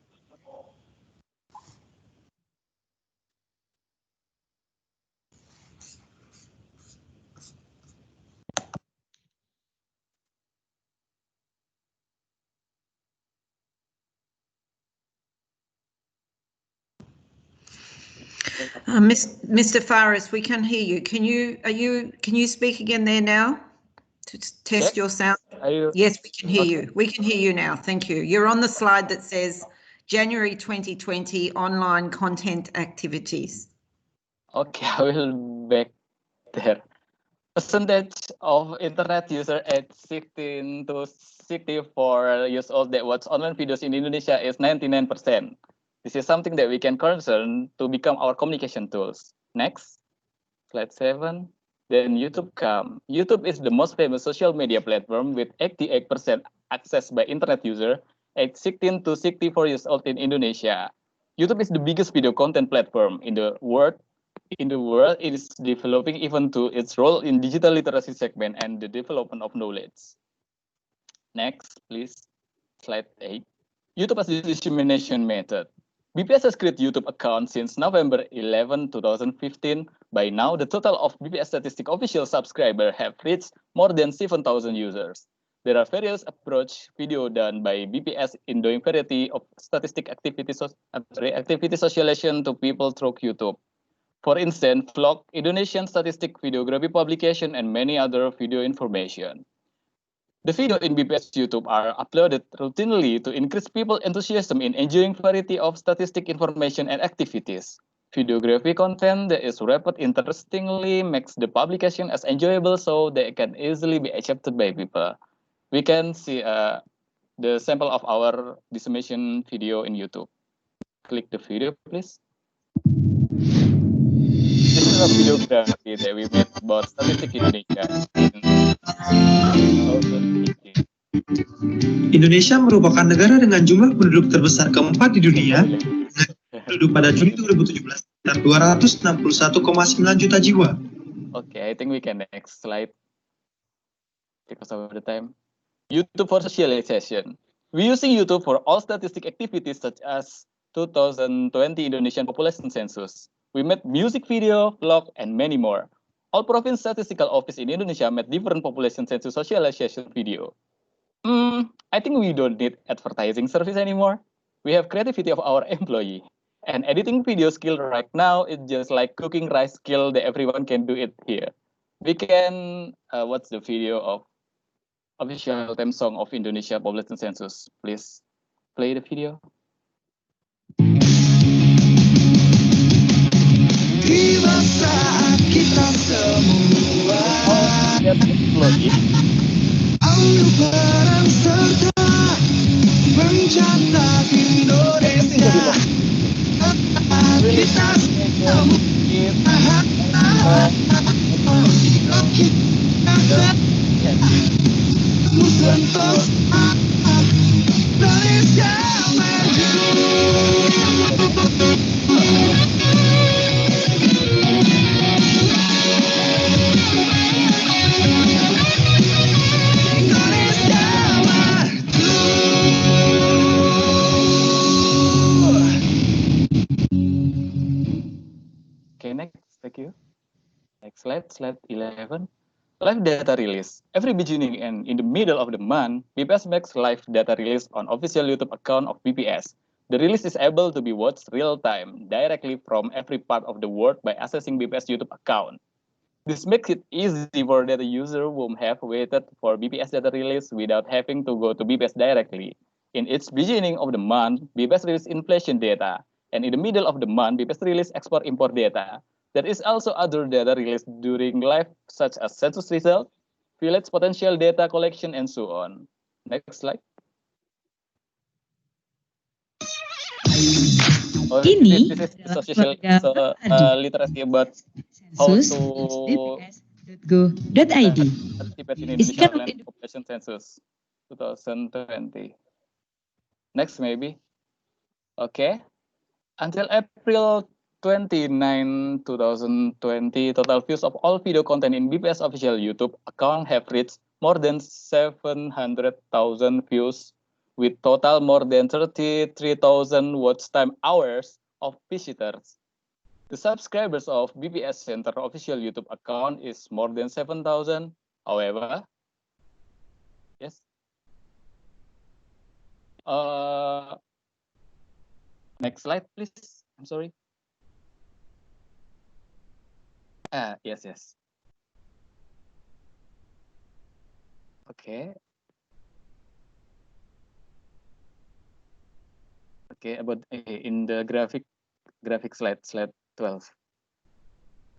Mr. Faris, we can hear you. Can you speak again there now to test your sound? Yes, we can hear you. We can hear you now. Thank you. You're on the slide that says January 2020 online content activities. Okay, I will back there. Percentage of internet user at 16 to 64 years old that watch online videos in Indonesia is 99%. This is something that we can concern to become our communication tools. Next, slide 7. Then YouTube come. YouTube is the most famous social media platform with 88% access by internet user at 16 to 64 years old in Indonesia. YouTube is the biggest video content platform in the world. It is developing even to its role in digital literacy segment and the development of knowledge. Next, please, slide 8. YouTube as the dissemination method. BPS has created YouTube account since November 11, 2015. By now, the total of BPS Statistics official subscribers have reached more than 7,000 users. There are various approach video done by BPS in doing variety of statistic activities, activity socialization to people through YouTube. For instance, vlog, Indonesian statistic videography publication, and many other video information. The video in BPS YouTube are uploaded routinely to increase people's enthusiasm in enjoying variety of statistic information and activities. Videography content that is rapid interestingly makes the publication as enjoyable so they can easily be accepted by people. We can see the sample of our dissemination video in YouTube. Click the video, please. This is a videography that we made about Statistik Indonesia in 2018. Indonesia merupakan negara dengan jumlah penduduk terbesar keempat di dunia. Penduduk pada Juni 2017 sekitar 261,9 juta jiwa. Okay, I think we can next slide because of the time. YouTube for socialization. We using YouTube for all statistic activities such as 2020 Indonesian population census. We made music video, vlog, and many more. All province statistical office in Indonesia made different population census socialization video. I think we don't need advertising service anymore. We have creativity of our employee. And editing video skill right now is just like cooking rice skill that everyone can do it here. We can watch the video of official theme song of Indonesia population census. Please play the video. Tiba saat kita semua ambil peran serta mencatat Indonesia. Kita semua sentuh Indonesia maju. Okay, next, thank you. Next slide, slide 11. Live data release. Every beginning and in the middle of the month, BPS makes live data release on official YouTube account of BPS. The release is able to be watched real time, directly from every part of the world by accessing BPS YouTube account. This makes it easy for data user who have waited for BPS data release without having to go to BPS directly. In its beginning of the month, BPS release inflation data, and in the middle of the month, BPS release export-import data. There is also other data released during live, such as census result, village potential data collection, and so on. Next slide. Ini this is adalah social keluarga literacy about how Census to bps.go.id. participate in ESCAP Indonesian population census 2020. Next, maybe. Okay. Until April 29, 2020, total views of all video content in BPS official YouTube account have reached more than 700,000 views, with total more than 33,000 watch time hours of visitors. The subscribers of BPS Center official YouTube account is more than 7,000. However, yes. Next slide, please. I'm sorry. Yes. Okay. Okay, about in the graphic slide 12.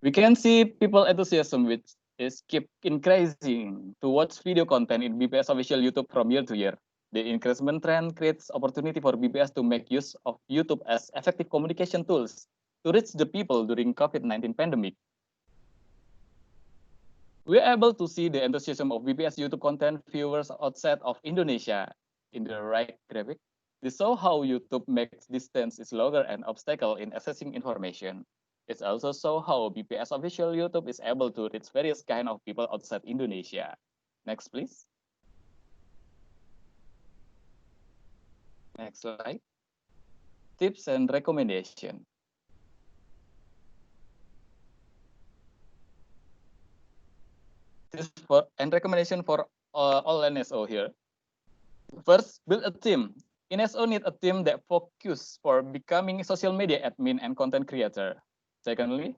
We can see people enthusiasm which is keep increasing to watch video content in BPS official YouTube from year to year. The increasement trend creates opportunity for BPS to make use of YouTube as effective communication tools to reach the people during COVID-19 pandemic. We are able to see the enthusiasm of BPS YouTube content viewers outside of Indonesia in the right graphic. This shows how YouTube makes distance is longer and obstacle in accessing information. It also shows how BPS official YouTube is able to reach various kind of people outside Indonesia. Next, please. Next slide. tips and recommendation. This for and recommendation for all NSO here. First, build a team. NSO need a team that focus for becoming social media admin and content creator. Secondly,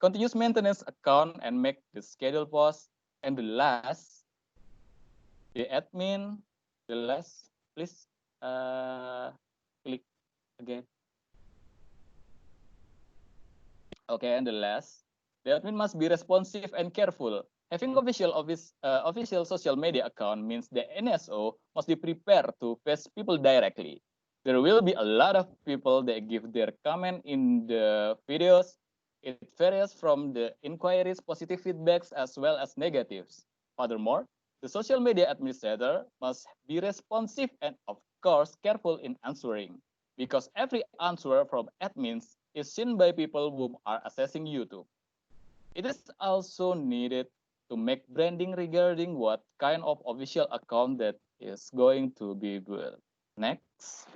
continuous maintenance account and make the schedule post. And the last, the admin, the last, please click again. Okay, and the last, the admin must be responsive and careful. Having official social media account means the NSO must be prepared to face people directly. There will be a lot of people that give their comment in the videos. It varies from the inquiries, positive feedbacks, as well as negatives. Furthermore, the social media administrator must be responsive and, of course, careful in answering, because every answer from admins is seen by people who are accessing YouTube. It is also needed to make branding regarding what kind of official account that is going to be built. Next.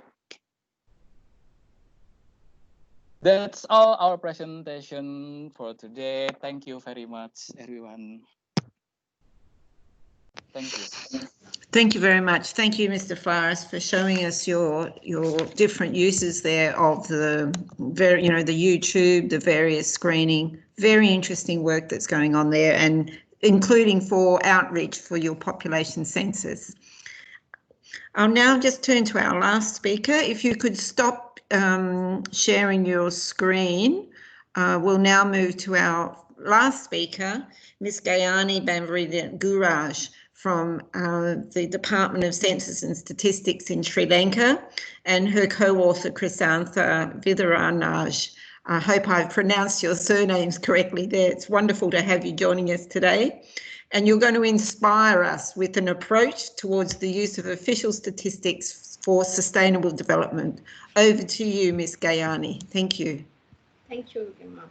That's all our presentation for today. Thank you very much, everyone. Thank you. Thank you very much. Thank you, Mr. Faris, for showing us your different uses there of the the YouTube, the various screening. Very interesting work that's going on there, and including for outreach for your population census. I'll now just turn to our last speaker. If you could stop sharing your screen, we'll now move to our last speaker, Ms. Gayani Banvaridhan-Guraj from the Department of Census and Statistics in Sri Lanka, and her co-author Krisantha Vidaranaj. I hope I've pronounced your surnames correctly there. It's wonderful to have you joining us today. And you're going to inspire us with an approach towards the use of official statistics for sustainable development. Over to you, Ms. Gayani. Thank you. Thank you, Gemma.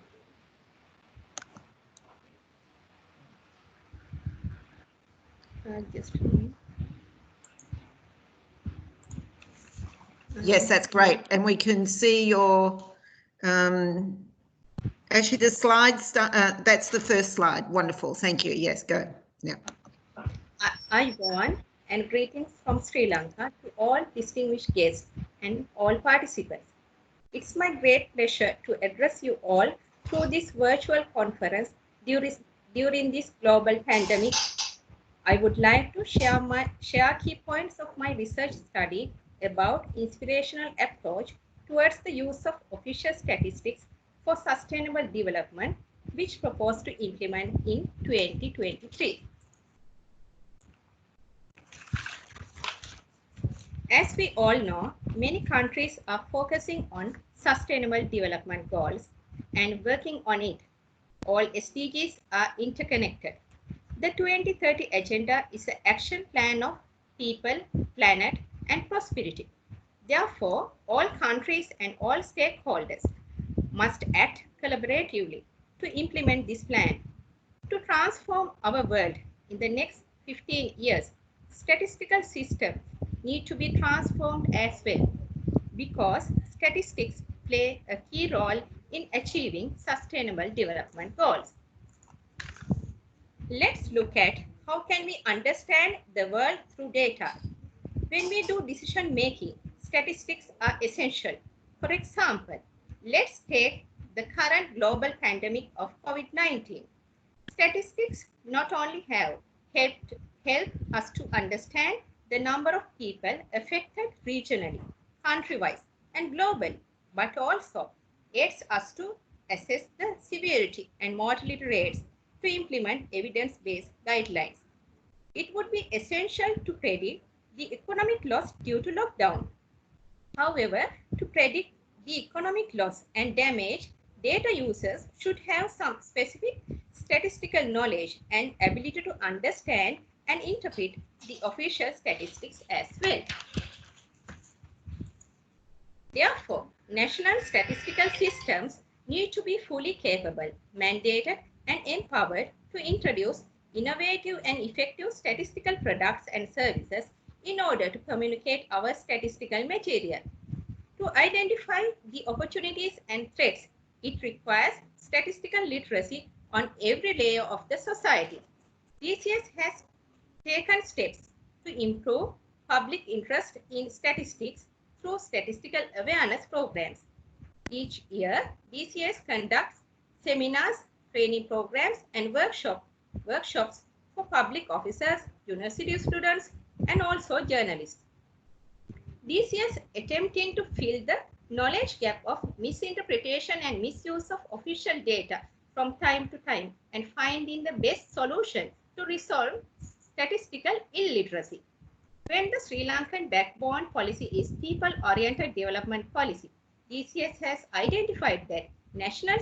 Just a minute. Yes, that's great. And we can see your, actually the slides, that's the first slide. Wonderful. Thank you. Yes, go. Yeah. I want and greetings from Sri Lanka to all distinguished guests and all participants. It's my great pleasure to address you all through this virtual conference during this global pandemic. I would like to share key points of my research study about inspirational approach towards the use of official statistics for sustainable development, which proposed to implement in 2023. As we all know, many countries are focusing on sustainable development goals and working on it. All SDGs are interconnected. The 2030 Agenda is an action plan of people, planet, and prosperity. Therefore, all countries and all stakeholders must act collaboratively to implement this plan. To transform our world in the next 15 years, statistical systems need to be transformed as well, because statistics play a key role in achieving sustainable development goals. Let's look at how can we understand the world through data. When we do decision making, statistics are essential. For example, let's take the current global pandemic of COVID-19. Statistics not only have helped us to understand the number of people affected regionally, country-wise, and globally, but also aids us to assess the severity and mortality rates to implement evidence-based guidelines. It would be essential to predict the economic loss due to lockdown. However, to predict the economic loss and damage, data users should have some specific statistical knowledge and ability to understand and interpret the official statistics as well. Therefore, national statistical systems need to be fully capable, mandated, and empowered to introduce innovative and effective statistical products and services in order to communicate our statistical material. To identify the opportunities and threats, it requires statistical literacy on every layer of the society. DCS has taken steps to improve public interest in statistics through statistical awareness programs. Each year, DCS conducts seminars, training programs, and workshops for public officers, university students, and also journalists. DCS attempting to fill the knowledge gap of misinterpretation and misuse of official data from time to time and finding the best solution to resolve statistical illiteracy. When the Sri Lankan backbone policy is people-oriented development policy, DCS has identified that national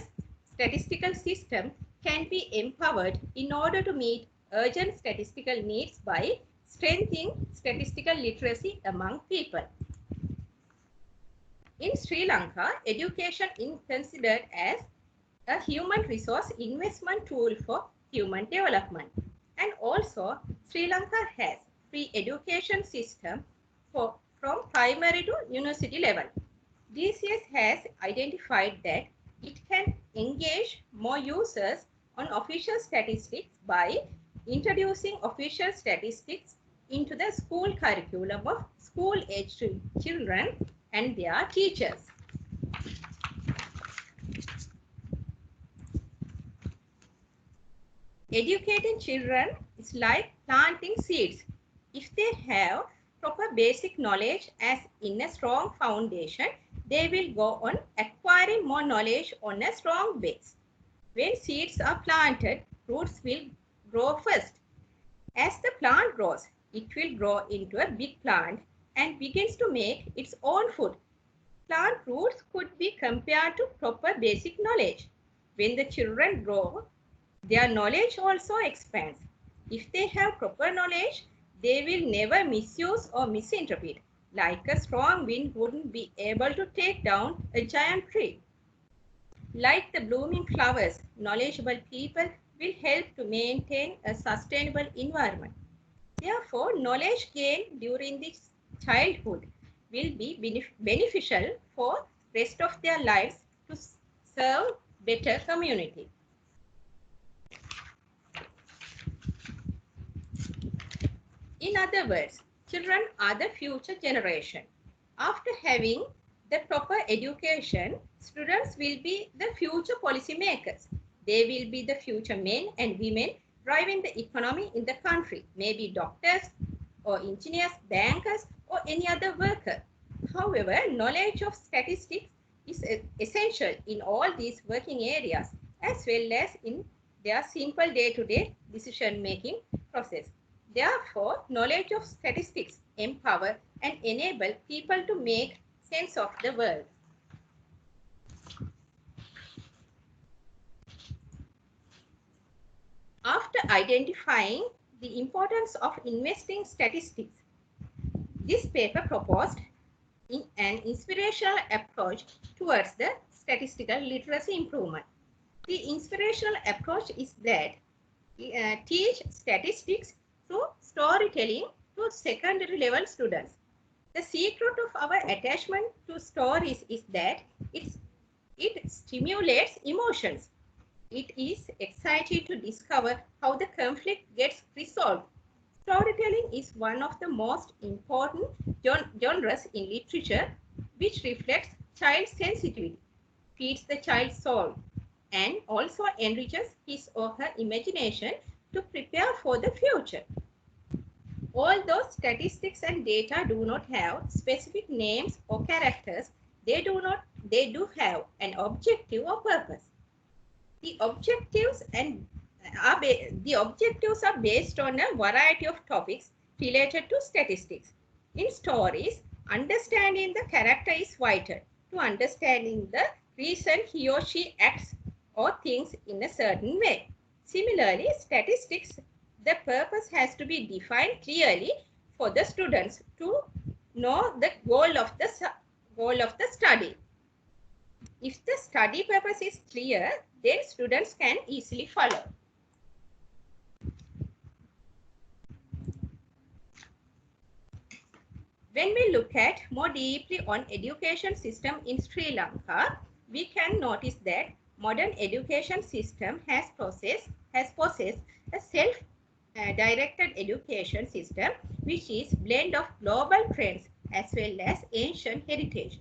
statistical system can be empowered in order to meet urgent statistical needs by strengthening statistical literacy among people. In Sri Lanka, education is considered as a human resource investment tool for human development. And also, Sri Lanka has free education system from primary to university level. DCS has identified that it can engage more users on official statistics by introducing official statistics into the school curriculum of school-aged children and their teachers. Educating children is like planting seeds. If they have proper basic knowledge as in a strong foundation, they will go on acquiring more knowledge on a strong base. When seeds are planted, roots will grow first. As the plant grows, it will grow into a big plant and begins to make its own food. Plant roots could be compared to proper basic knowledge. When the children grow, their knowledge also expands. If they have proper knowledge, they will never misuse or misinterpret. Like a strong wind wouldn't be able to take down a giant tree. Like the blooming flowers, knowledgeable people will help to maintain a sustainable environment. Therefore, knowledge gained during this childhood will be beneficial for rest of their lives to serve better community. In other words, children are the future generation. After having the proper education, students will be the future policy makers. They will be the future men and women driving the economy in the country, maybe doctors or engineers, bankers, or any other worker. However, knowledge of statistics is essential in all these working areas, as well as in their simple day-to-day decision-making process. Therefore, knowledge of statistics empower and enable people to make sense of the world. After identifying the importance of investing statistics, this paper proposed an inspirational approach towards the statistical literacy improvement. The inspirational approach is that teach statistics through storytelling to secondary level students. The secret of our attachment to stories is that it stimulates emotions. It is exciting to discover how the conflict gets resolved. Storytelling is one of the most important genres in literature, which reflects child sensitivity, feeds the child's soul, and also enriches his or her imagination to prepare for the future. Although statistics and data do not have specific names or characters, they do have an objective or purpose. The objectives are based on a variety of topics related to statistics. In stories, understanding the character is vital to understanding the reason he or she acts or thinks in a certain way. Similarly, statistics, the purpose has to be defined clearly for the students to know the goal of the study. If the study purpose is clear, then students can easily follow. When we look at more deeply on education system in Sri Lanka, we can notice that modern education system has possessed a self-directed education system which is blend of global trends as well as ancient heritage.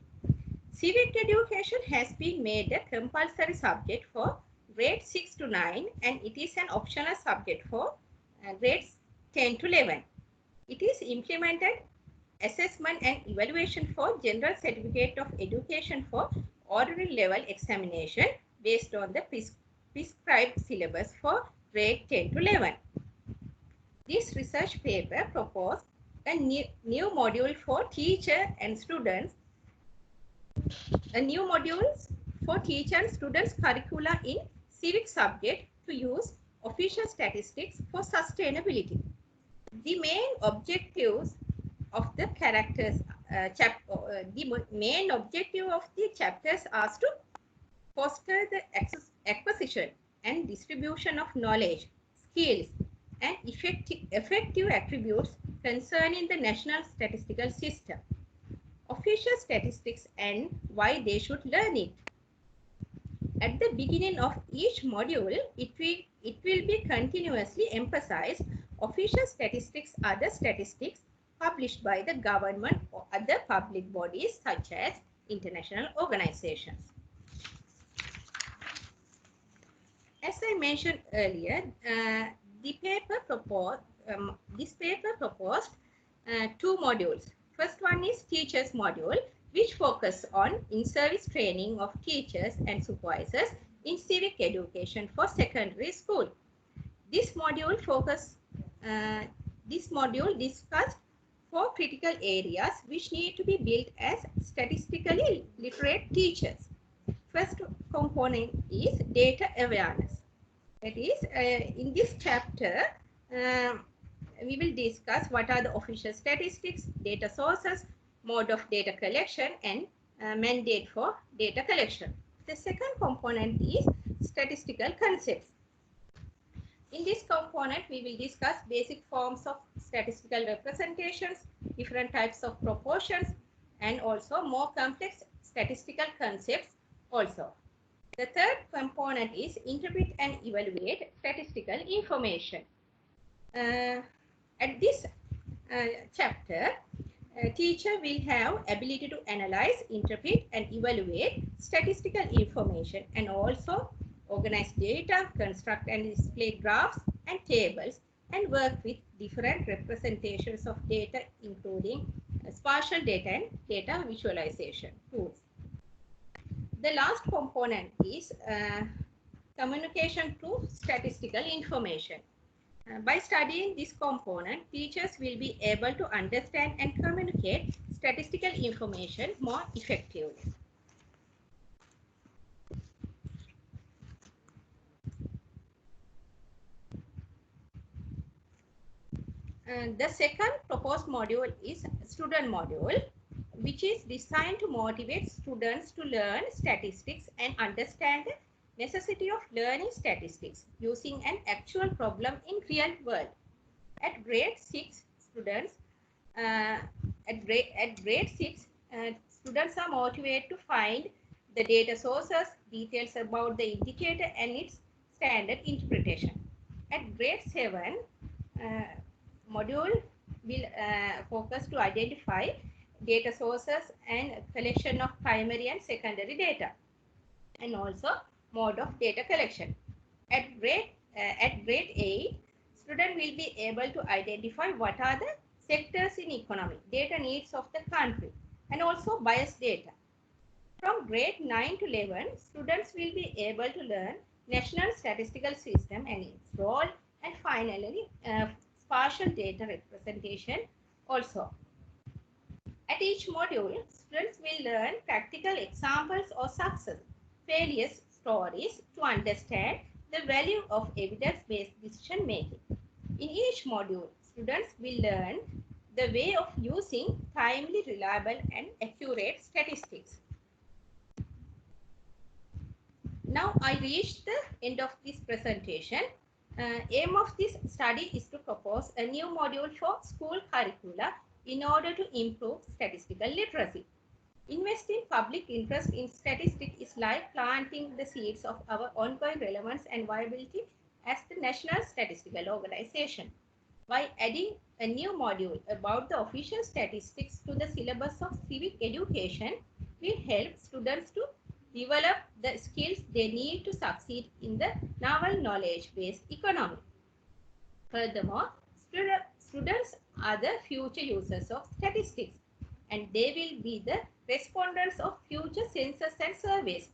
Civic education has been made a compulsory subject for grades 6 to 9 and it is an optional subject for grades 10 to 11. It is implemented assessment and evaluation for general certificate of education for ordinary level examination based on the prescribed syllabus for grade 10 to 11. This research paper proposed a new module for teacher and students, curricula in civic subject to use official statistics for sustainability. The main objectives of the main objective of the chapters are to foster the acquisition and distribution of knowledge, skills, and effective attributes concerning the national statistical system, official statistics, and why they should learn it. At the beginning of each module, it will be continuously emphasized official statistics are the statistics published by the government or other public bodies such as international organizations. As I mentioned earlier, this paper proposed two modules. First one is teachers module, which focus on in-service training of teachers and supervisors in civic education for secondary school. This module discussed four critical areas which need to be built as statistically literate teachers. First component is data awareness. That is, in this chapter, we will discuss what are the official statistics, data sources, mode of data collection, and mandate for data collection. The second component is statistical concepts. In this component, we will discuss basic forms of statistical representations, different types of proportions, and also more complex statistical concepts also. The third component is interpret and evaluate statistical information. At this chapter, a teacher will have ability to analyze, interpret, and evaluate statistical information and also organize data, construct and display graphs and tables, and work with different representations of data, including spatial data and data visualization tools. The last component is communication through statistical information. By studying this component, teachers will be able to understand and communicate statistical information more effectively. The second proposed module is student module, which is designed to motivate students to learn statistics and understand the necessity of learning statistics using an actual problem in real world. At grade 6, students students are motivated to find the data sources, details about the indicator and its standard interpretation. At grade 7, module will focus to identify data sources and collection of primary and secondary data, and also mode of data collection. At grade 8, student will be able to identify what are the sectors in economy, data needs of the country, and also bias data. From grade 9 to 11, students will be able to learn National Statistical System and its role, and finally, spatial data representation also. At each module, students will learn practical examples or success, failures, stories to understand the value of evidence-based decision making. In each module, students will learn the way of using timely, reliable, and accurate statistics. Now I reached the end of this presentation. Aim of this study is to propose a new module for school curricula in order to improve statistical literacy. Investing public interest in statistics is like planting the seeds of our ongoing relevance and viability as the National Statistical Organization. By adding a new module about the official statistics to the syllabus of civic education, will help students to develop the skills they need to succeed in the novel knowledge-based economy. Furthermore, students are the future users of statistics, and they will be the respondents of future census and surveys.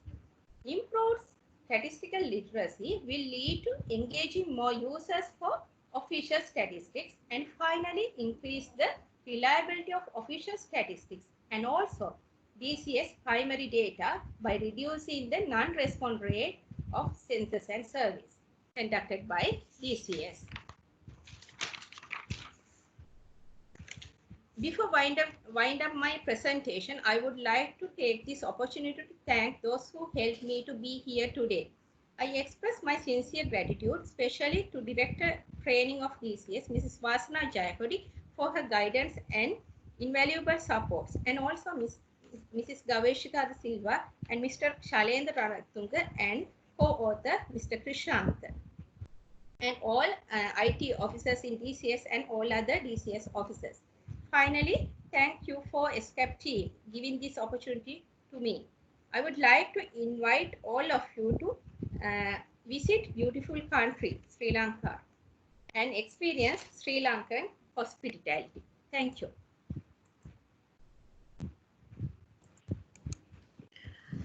Improved statistical literacy will lead to engaging more users for official statistics and finally increase the reliability of official statistics and also DCS primary data by reducing the non-response rate of census and surveys conducted by DCS. Before wind up my presentation, I would like to take this opportunity to thank those who helped me to be here today. I express my sincere gratitude, especially to Director Training of DCS, Mrs. Vasana Jayakodi, for her guidance and invaluable supports, and also Mrs. Gaveshika Silva and Mr. Shalendra Ranatunga and co-author Mr. Krishnamurthy, and all IT officers in DCS and all other DCS officers. Finally, thank you for ESCAP team giving this opportunity to me. I would like to invite all of you to visit beautiful country, Sri Lanka, and experience Sri Lankan hospitality. Thank you.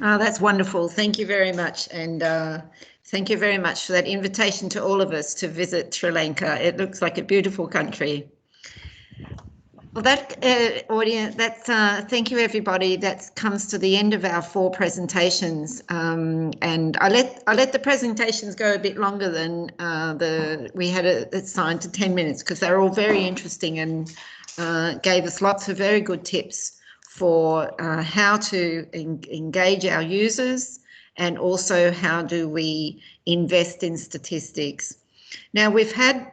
That's wonderful. Thank you very much. And thank you very much for that invitation to all of us to visit Sri Lanka. It looks like a beautiful country. Well, that audience, that's thank you everybody. That comes to the end of our 4 presentations, and I let the presentations go a bit longer than we had it assigned to 10 minutes because they're all very interesting and gave us lots of very good tips for how to engage our users and also how do we invest in statistics. Now, we've had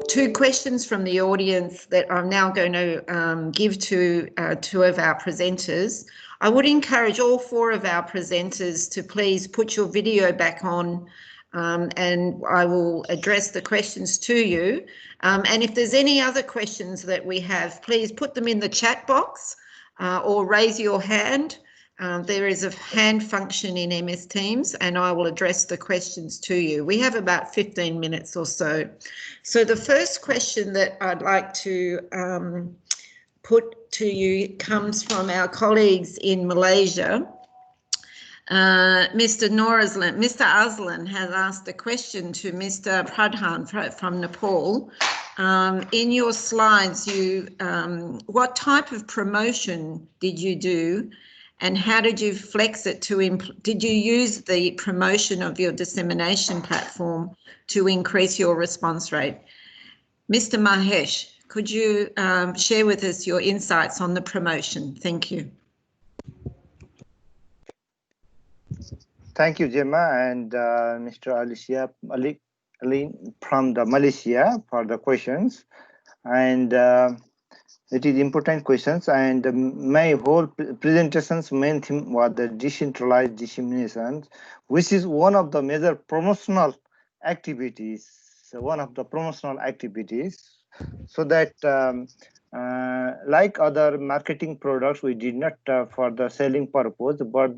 2 questions from the audience that I'm now going to give to 2 of our presenters. I would encourage all 4 of our presenters to please put your video back on and I will address the questions to you. And if there's any other questions that we have, please put them in the chat box or raise your hand. There is a hand function in MS Teams and I will address the questions to you. We have about 15 minutes or so. So the first question that I'd like to put to you comes from our colleagues in Malaysia. Mr. Aslan has asked a question to Mr. Pradhan from Nepal. In your slides, what type of promotion did you do? And how did you flex it did you use the promotion of your dissemination platform to increase your response rate? Mr. Mahesh, could you share with us your insights on the promotion? Thank you. Thank you, Gemma, and Mr. Ali from Malaysia for the questions. And it is important questions, and my whole presentation's main theme was the decentralized dissemination, which is one of the major promotional activities. So that like other marketing products, we did not for the selling purpose, but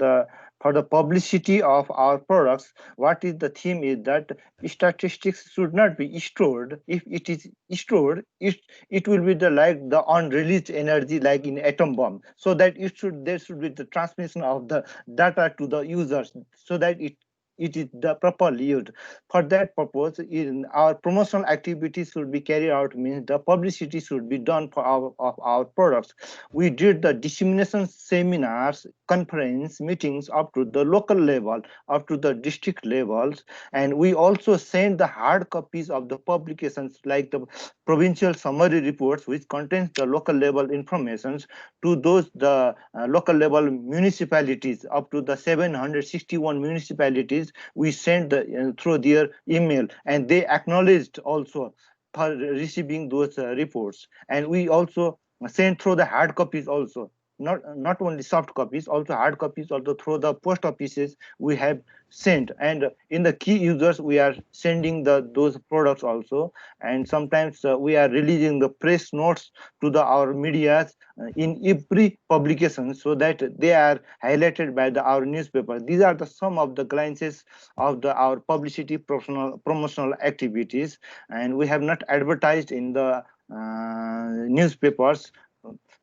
for the publicity of our products. What is the theme is that statistics should not be stored. If it is stored, it will be like the unreleased energy, like in atom bomb. So that there should be the transmission of the data to the users, so that it is the properly used. For that purpose, in our promotional activities should be carried out, means the publicity should be done for our products. We did the dissemination seminars, conference meetings up to the local level, up to the district levels, and we also send the hard copies of the publications like the provincial summary reports, which contains the local level information, to the local level municipalities, up to the 761 municipalities. We sent through their email, and they acknowledged also for receiving those reports. And we also send through the hard copies also, not only soft copies, also hard copies, also through the post offices we have sent. And in the key users we are sending those products also. And sometimes we are releasing the press notes to our medias in every publication, so that they are highlighted by our newspaper. These are some of the glances of our publicity promotional activities. And we have not advertised in the newspapers,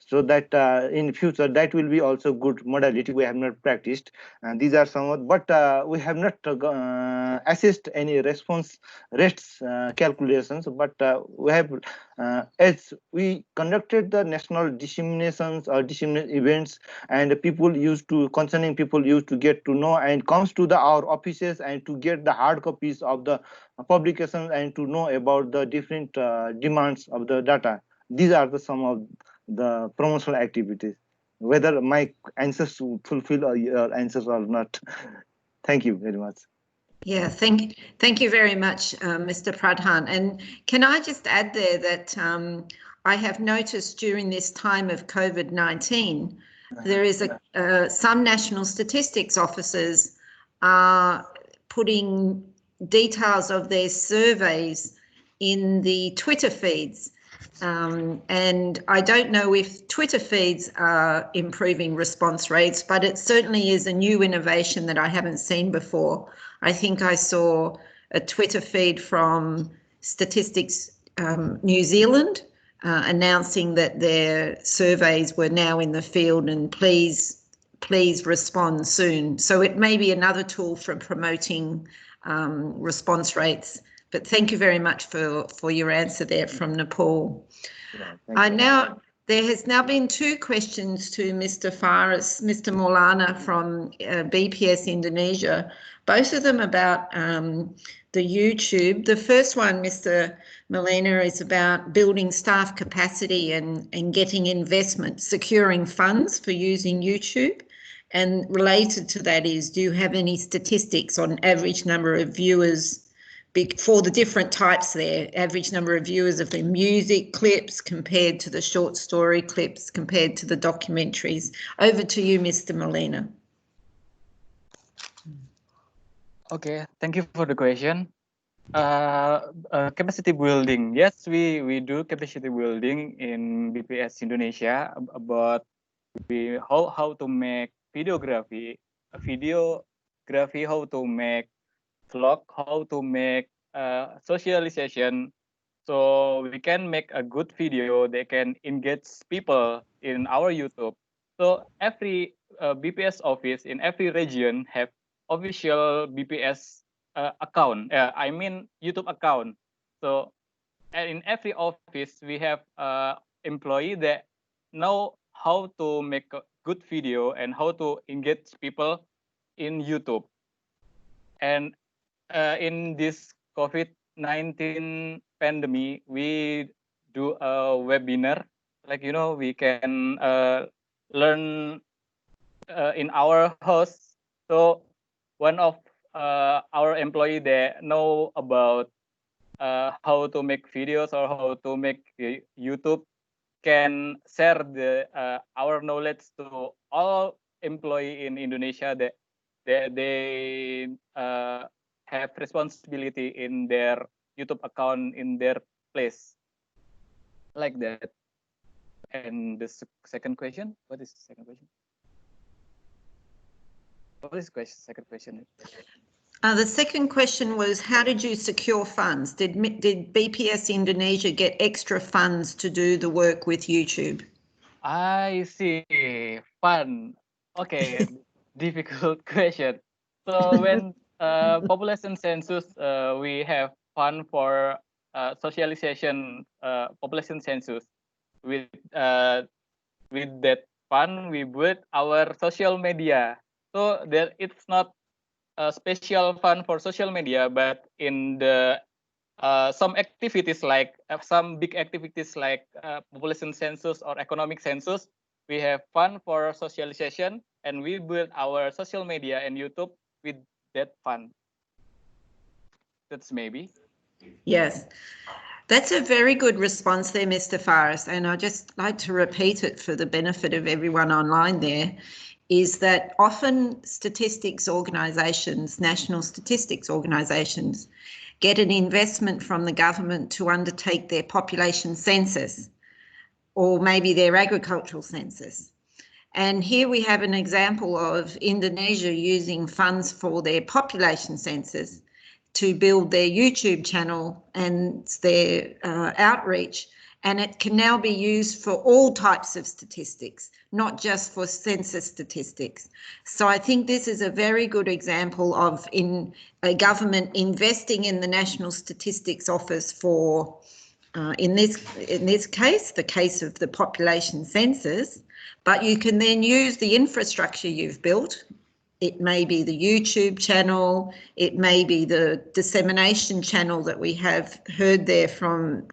so that in future that will be also good modality. We have not practiced, and these are some, but we have not assessed any response rates calculations. But we have, as we conducted the national disseminations or dissemination events, and people used to get to know and comes to our offices and to get the hard copies of the publications and to know about the different demands of the data. These are some of the promotional activities. Whether my answers fulfill your answers or not. Thank you very much. Yeah, thank you very much, Mr. Pradhan. And can I just add there that I have noticed during this time of COVID-19, there is some national statistics officers are putting details of their surveys in the Twitter feeds. And I don't know if Twitter feeds are improving response rates, but it certainly is a new innovation that I haven't seen before. I think I saw a Twitter feed from Statistics New Zealand announcing that their surveys were now in the field and please respond soon. So it may be another tool for promoting response rates. But thank you very much for your answer there from Nepal. Yeah, there has now been two questions to Mr. Faris, Mr. Maulana from BPS Indonesia, both of them about the YouTube. The first one, Mr. Molina, is about building staff capacity and getting investment, securing funds for using YouTube. And related to that is, do you have any statistics on average number of viewers for the different types there, average number of viewers of the music clips compared to the short story clips, compared to the documentaries? Over to you, Mr. Molina. Okay, thank you for the question. Capacity building. Yes, we do capacity building in BPS Indonesia about how to make videography, how to make vlog, how to make socialization, so we can make a good video that can engage people in our YouTube. So every BPS office in every region have official BPS account. I mean YouTube account. So in every office we have employee that know how to make a good video and how to engage people in YouTube. And in this COVID-19 pandemic, we do a webinar. Like, you know, we can learn in our house. So one of our employee that know about how to make videos or how to make YouTube can share our knowledge to all employee in Indonesia that they have responsibility in their YouTube account in their place, like that. And the second question, what is the second question? What is the second question? The second question was, how did you secure funds? Did BPS Indonesia get extra funds to do the work with YouTube? I see. Fun. Okay, difficult question. So when population census, we have fund for socialization population census. With that fund, we build our social media. So that it's not a special fund for social media, but in the some activities like some big activities like population census or economic census, we have fund for socialization, and we build our social media and YouTube with that fund. That's maybe. Yes. That's a very good response there, Mr. Faris, and I'd just like to repeat it for the benefit of everyone online there, is that often statistics organisations, national statistics organisations, get an investment from the government to undertake their population census or maybe their agricultural census. And here we have an example of Indonesia using funds for their population census to build their YouTube channel and their outreach, and it can now be used for all types of statistics, not just for census statistics. So I think this is a very good example of a government investing in the National Statistics Office for, in this case, the case of the population census, but you can then use the infrastructure you've built. It may be the YouTube channel, it may be the dissemination channel that we have heard there from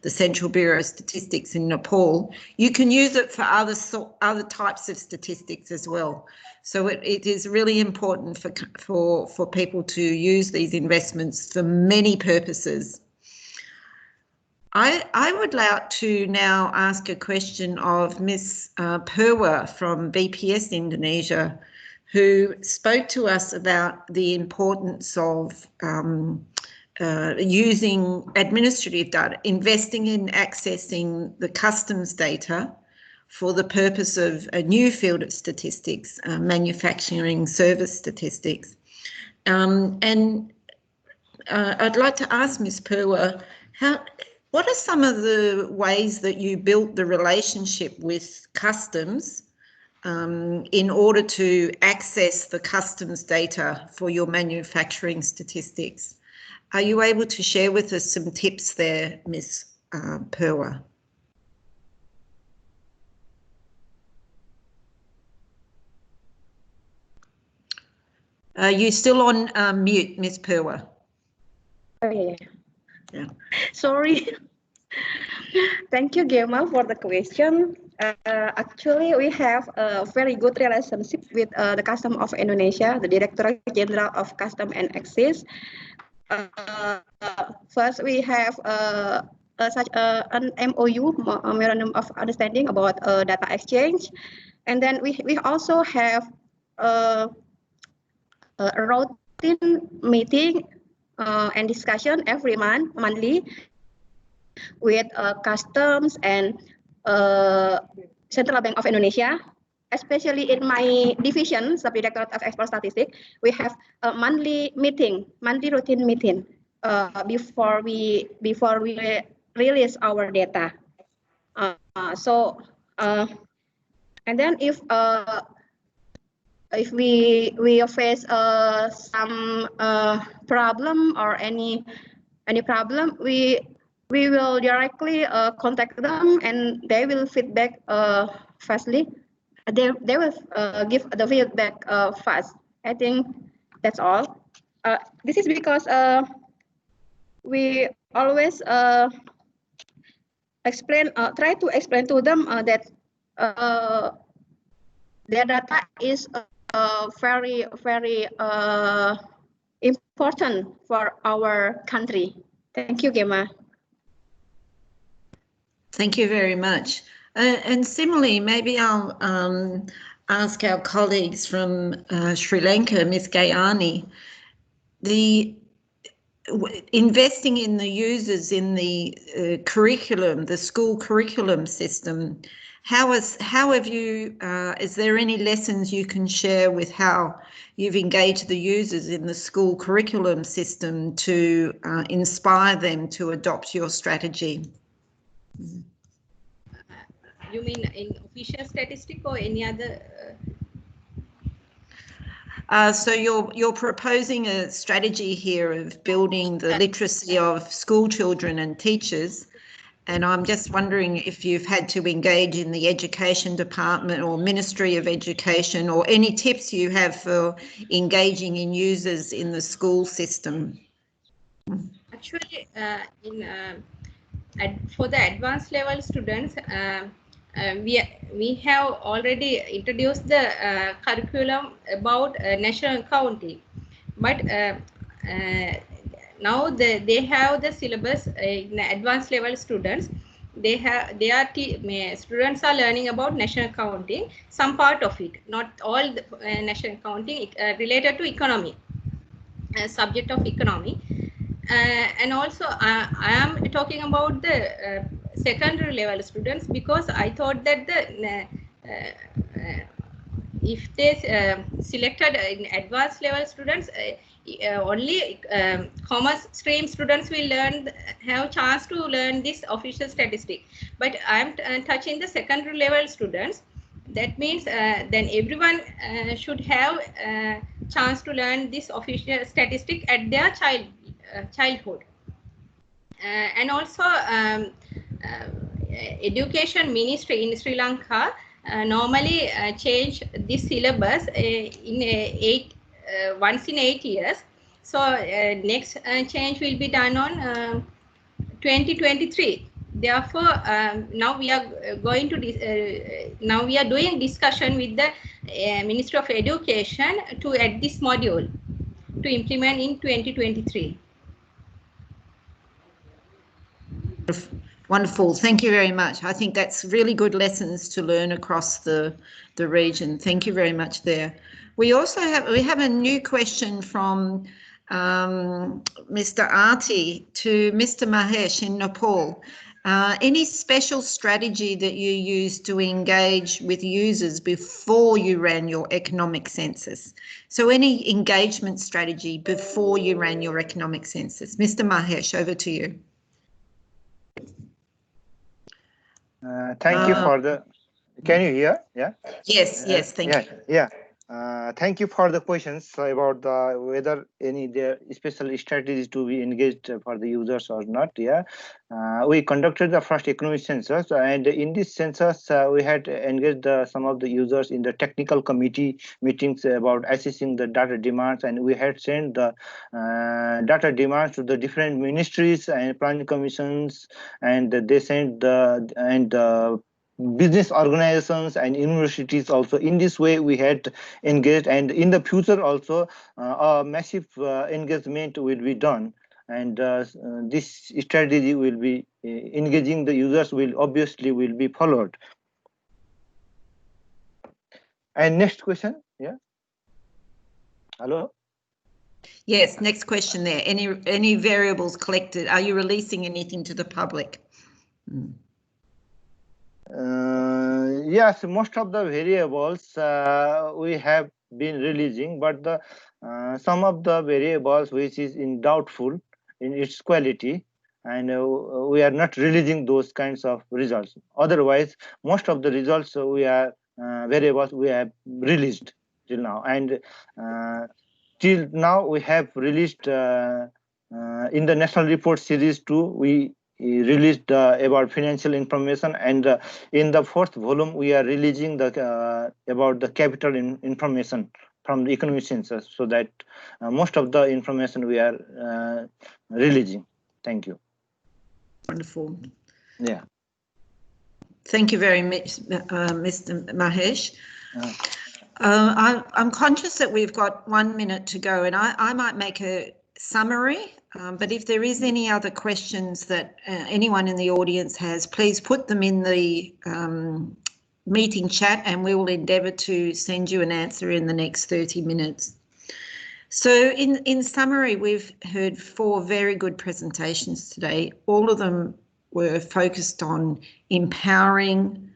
the Central Bureau of Statistics in Nepal. You can use it for other types of statistics as well. So it is really important for people to use these investments for many purposes. I would like to now ask a question of Ms. Purwa from BPS Indonesia, who spoke to us about the importance of using administrative data, investing in accessing the customs data for the purpose of a new field of statistics, manufacturing service statistics. And I'd like to ask Ms. Purwa, what are some of the ways that you built the relationship with customs in order to access the customs data for your manufacturing statistics? Are you able to share with us some tips there, Ms. Purwa? Are you still on mute, Ms. Purwa? Oh, yeah. Yeah. Sorry. Thank you, Gemma, for the question. Actually, we have a very good relationship with the Customs of Indonesia, the Directorate General of Customs and Excise. First, we have such an MOU, Memorandum of Understanding about data exchange, and then we also have a routine meeting and discussion every monthly with customs and Central Bank of Indonesia. Especially in my division, Subdirectorate of Export Statistics, we have a monthly routine meeting before we release our data. And then if we face some problem or any problem, we will directly contact them and they will feedback fastly. They will give the feedback fast. I think that's all. This is because we always try to explain to them that their data is very important for our country. Thank you, Gemma. Thank you very much. And similarly, maybe I'll ask our colleagues from Sri Lanka, Ms. Gayani, investing in the users in the curriculum, the school curriculum system. How have you, is there any lessons you can share with how you've engaged the users in the school curriculum system to inspire them to adopt your strategy? You mean in official statistic or any other? So you're proposing a strategy here of building the literacy of school children and teachers, and I'm just wondering if you've had to engage in the education department or Ministry of Education, or any tips you have for engaging in users in the school system. Actually, for the advanced level students, we have already introduced the curriculum about national accounting, but now they have the syllabus in advanced level students. Students are learning about national accounting, some part of it, not all the, national accounting related to economy, subject of economy. And also I am talking about the secondary level students, because I thought that the if they selected in advanced level students, only commerce stream students will have chance to learn this official statistic. But I am touching the secondary level students. That means then everyone should have chance to learn this official statistic at their childhood. And also education ministry in Sri Lanka normally change this syllabus once in 8 years. So next change will be done on 2023. Therefore, now we are going to now we are doing discussion with the Ministry of Education to add this module to implement in 2023. Wonderful. Thank you very much. I think that's really good lessons to learn across the region. Thank you very much there. We also have a new question from Mr. Arti to Mr. Mahesh in Nepal. Any special strategy that you use to engage with users before you ran your economic census? So any engagement strategy before you ran your economic census? Mr. Mahesh, over to you. Thank you for the. Can you hear? Yeah. Yes. Yes. Thank you. Yeah. Thank you for the questions about whether any special strategies to be engaged for the users or not. Yeah, we conducted the first economic census, and in this census we had engaged some of the users in the technical committee meetings about assessing the data demands, and we had sent the data demands to the different ministries and planning commissions, and they sent business organizations and universities also. In this way we had engaged, and in the future also a massive engagement will be done, and this strategy will be engaging the users will be followed. And next question. Yeah, hello. Yes, next question there. Any variables collected? Are you releasing anything to the public? Yes, most of the variables we have been releasing, but the some of the variables which is in doubtful in its quality, and we are not releasing those kinds of results. Otherwise, most of the results we are variables we have released till now, and till now we have released in the National Report Series 2 we released about financial information, and in the fourth volume we are releasing the about the capital information from the economic census, so that most of the information we are releasing. Thank you. Wonderful. Yeah. Thank you very much, Mr. Mahesh. I'm conscious that we've got 1 minute to go, and I might make a summary, but if there is any other questions that anyone in the audience has, please put them in the meeting chat, and we will endeavour to send you an answer in the next 30 minutes. So in summary, we've heard 4 very good presentations today. All of them were focused on empowering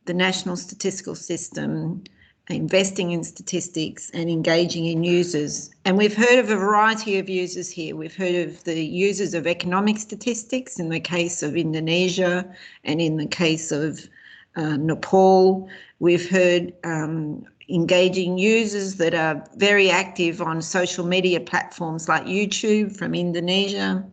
the National Statistical System, investing in statistics and engaging in users. And we've heard of a variety of users here. We've heard of the users of economic statistics in the case of Indonesia and in the case of Nepal. We've heard engaging users that are very active on social media platforms like YouTube from Indonesia.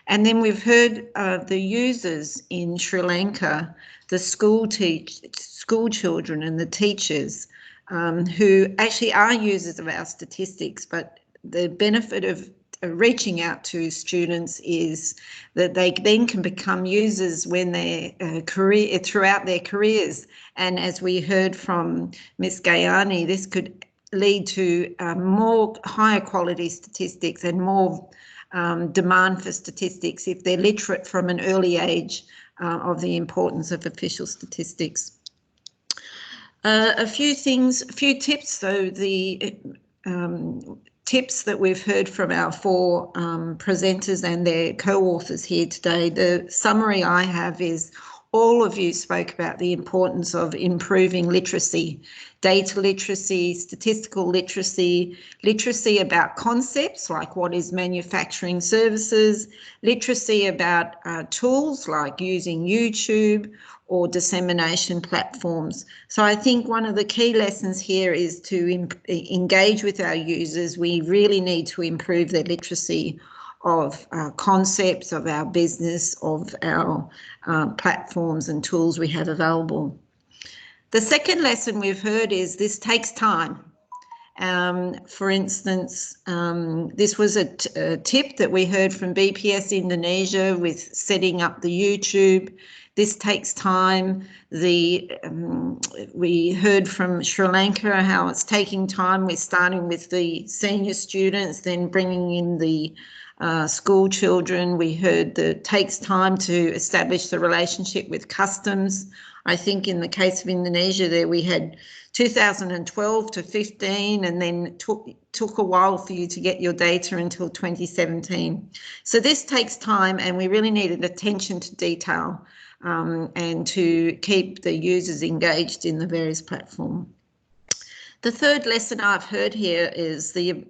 And then we've heard of the users in Sri Lanka, the school children and the teachers who actually are users of our statistics, but the benefit of reaching out to students is that they then can become users when they're throughout their careers. And as we heard from Ms. Gayani, this could lead to more higher quality statistics and more demand for statistics if they're literate from an early age of the importance of official statistics. A few tips. So the tips that we've heard from our four presenters and their co-authors here today. The summary I have is all of you spoke about the importance of improving literacy, data literacy, statistical literacy, literacy about concepts like what is manufacturing services, literacy about tools like using YouTube or dissemination platforms. So I think one of the key lessons here is to engage with our users. We really need to improve their literacy of concepts, of our business, of our platforms and tools we have available. The second lesson we've heard is this takes time. For instance, this was a tip that we heard from BPS Indonesia with setting up the YouTube. This takes time. We heard from Sri Lanka how it's taking time. We're starting with the senior students, then bringing in the school children. We heard that it takes time to establish the relationship with customs. I think in the case of Indonesia there we had 2012 to 15 and then took a while for you to get your data until 2017. So this takes time and we really needed attention to detail and to keep the users engaged in the various platforms. The third lesson I've heard here is the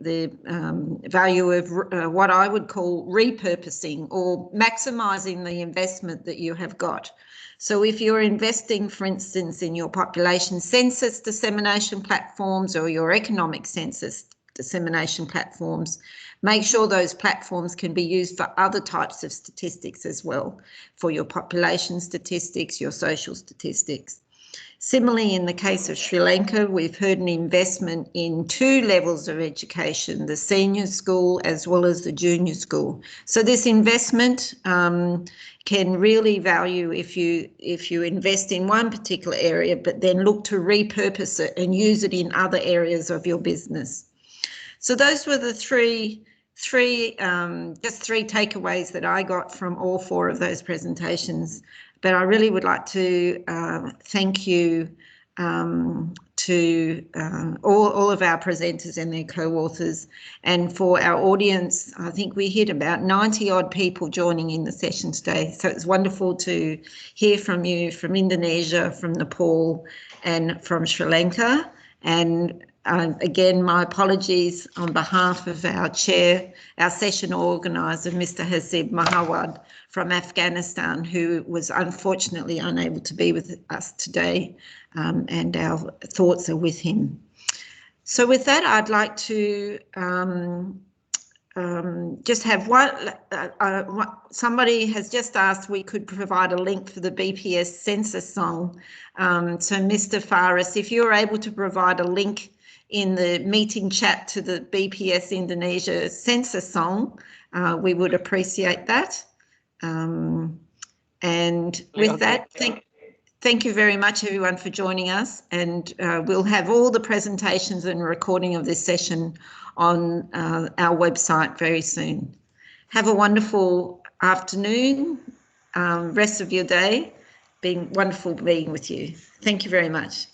value of what I would call repurposing or maximising the investment that you have got. So if you're investing, for instance, in your population census dissemination platforms or your economic census dissemination platforms, make sure those platforms can be used for other types of statistics as well, for your population statistics, your social statistics. Similarly, in the case of Sri Lanka, we've heard an investment in 2 levels of education, the senior school as well as the junior school. So this investment can really value if you invest in one particular area, but then look to repurpose it and use it in other areas of your business. So those were the three takeaways that I got from all 4 of those presentations. But I really would like to thank you to all of our presenters and their co-authors. And for our audience, I think we hit about 90 odd people joining in the session today. So it's wonderful to hear from you from Indonesia, from Nepal and from Sri Lanka. And again, my apologies on behalf of our chair, our session organiser, Mr. Hasib Mahawad from Afghanistan, who was unfortunately unable to be with us today, and our thoughts are with him. So with that, I'd like to just have somebody has just asked we could provide a link for the BPS census song. So Mr. Faris, if you're able to provide a link in the meeting chat to the BPS Indonesia census song, we would appreciate that. And with that, thank you very much everyone for joining us, and we'll have all the presentations and recording of this session on our website very soon. Have a wonderful afternoon, rest of your day. Been wonderful being with you. Thank you very much.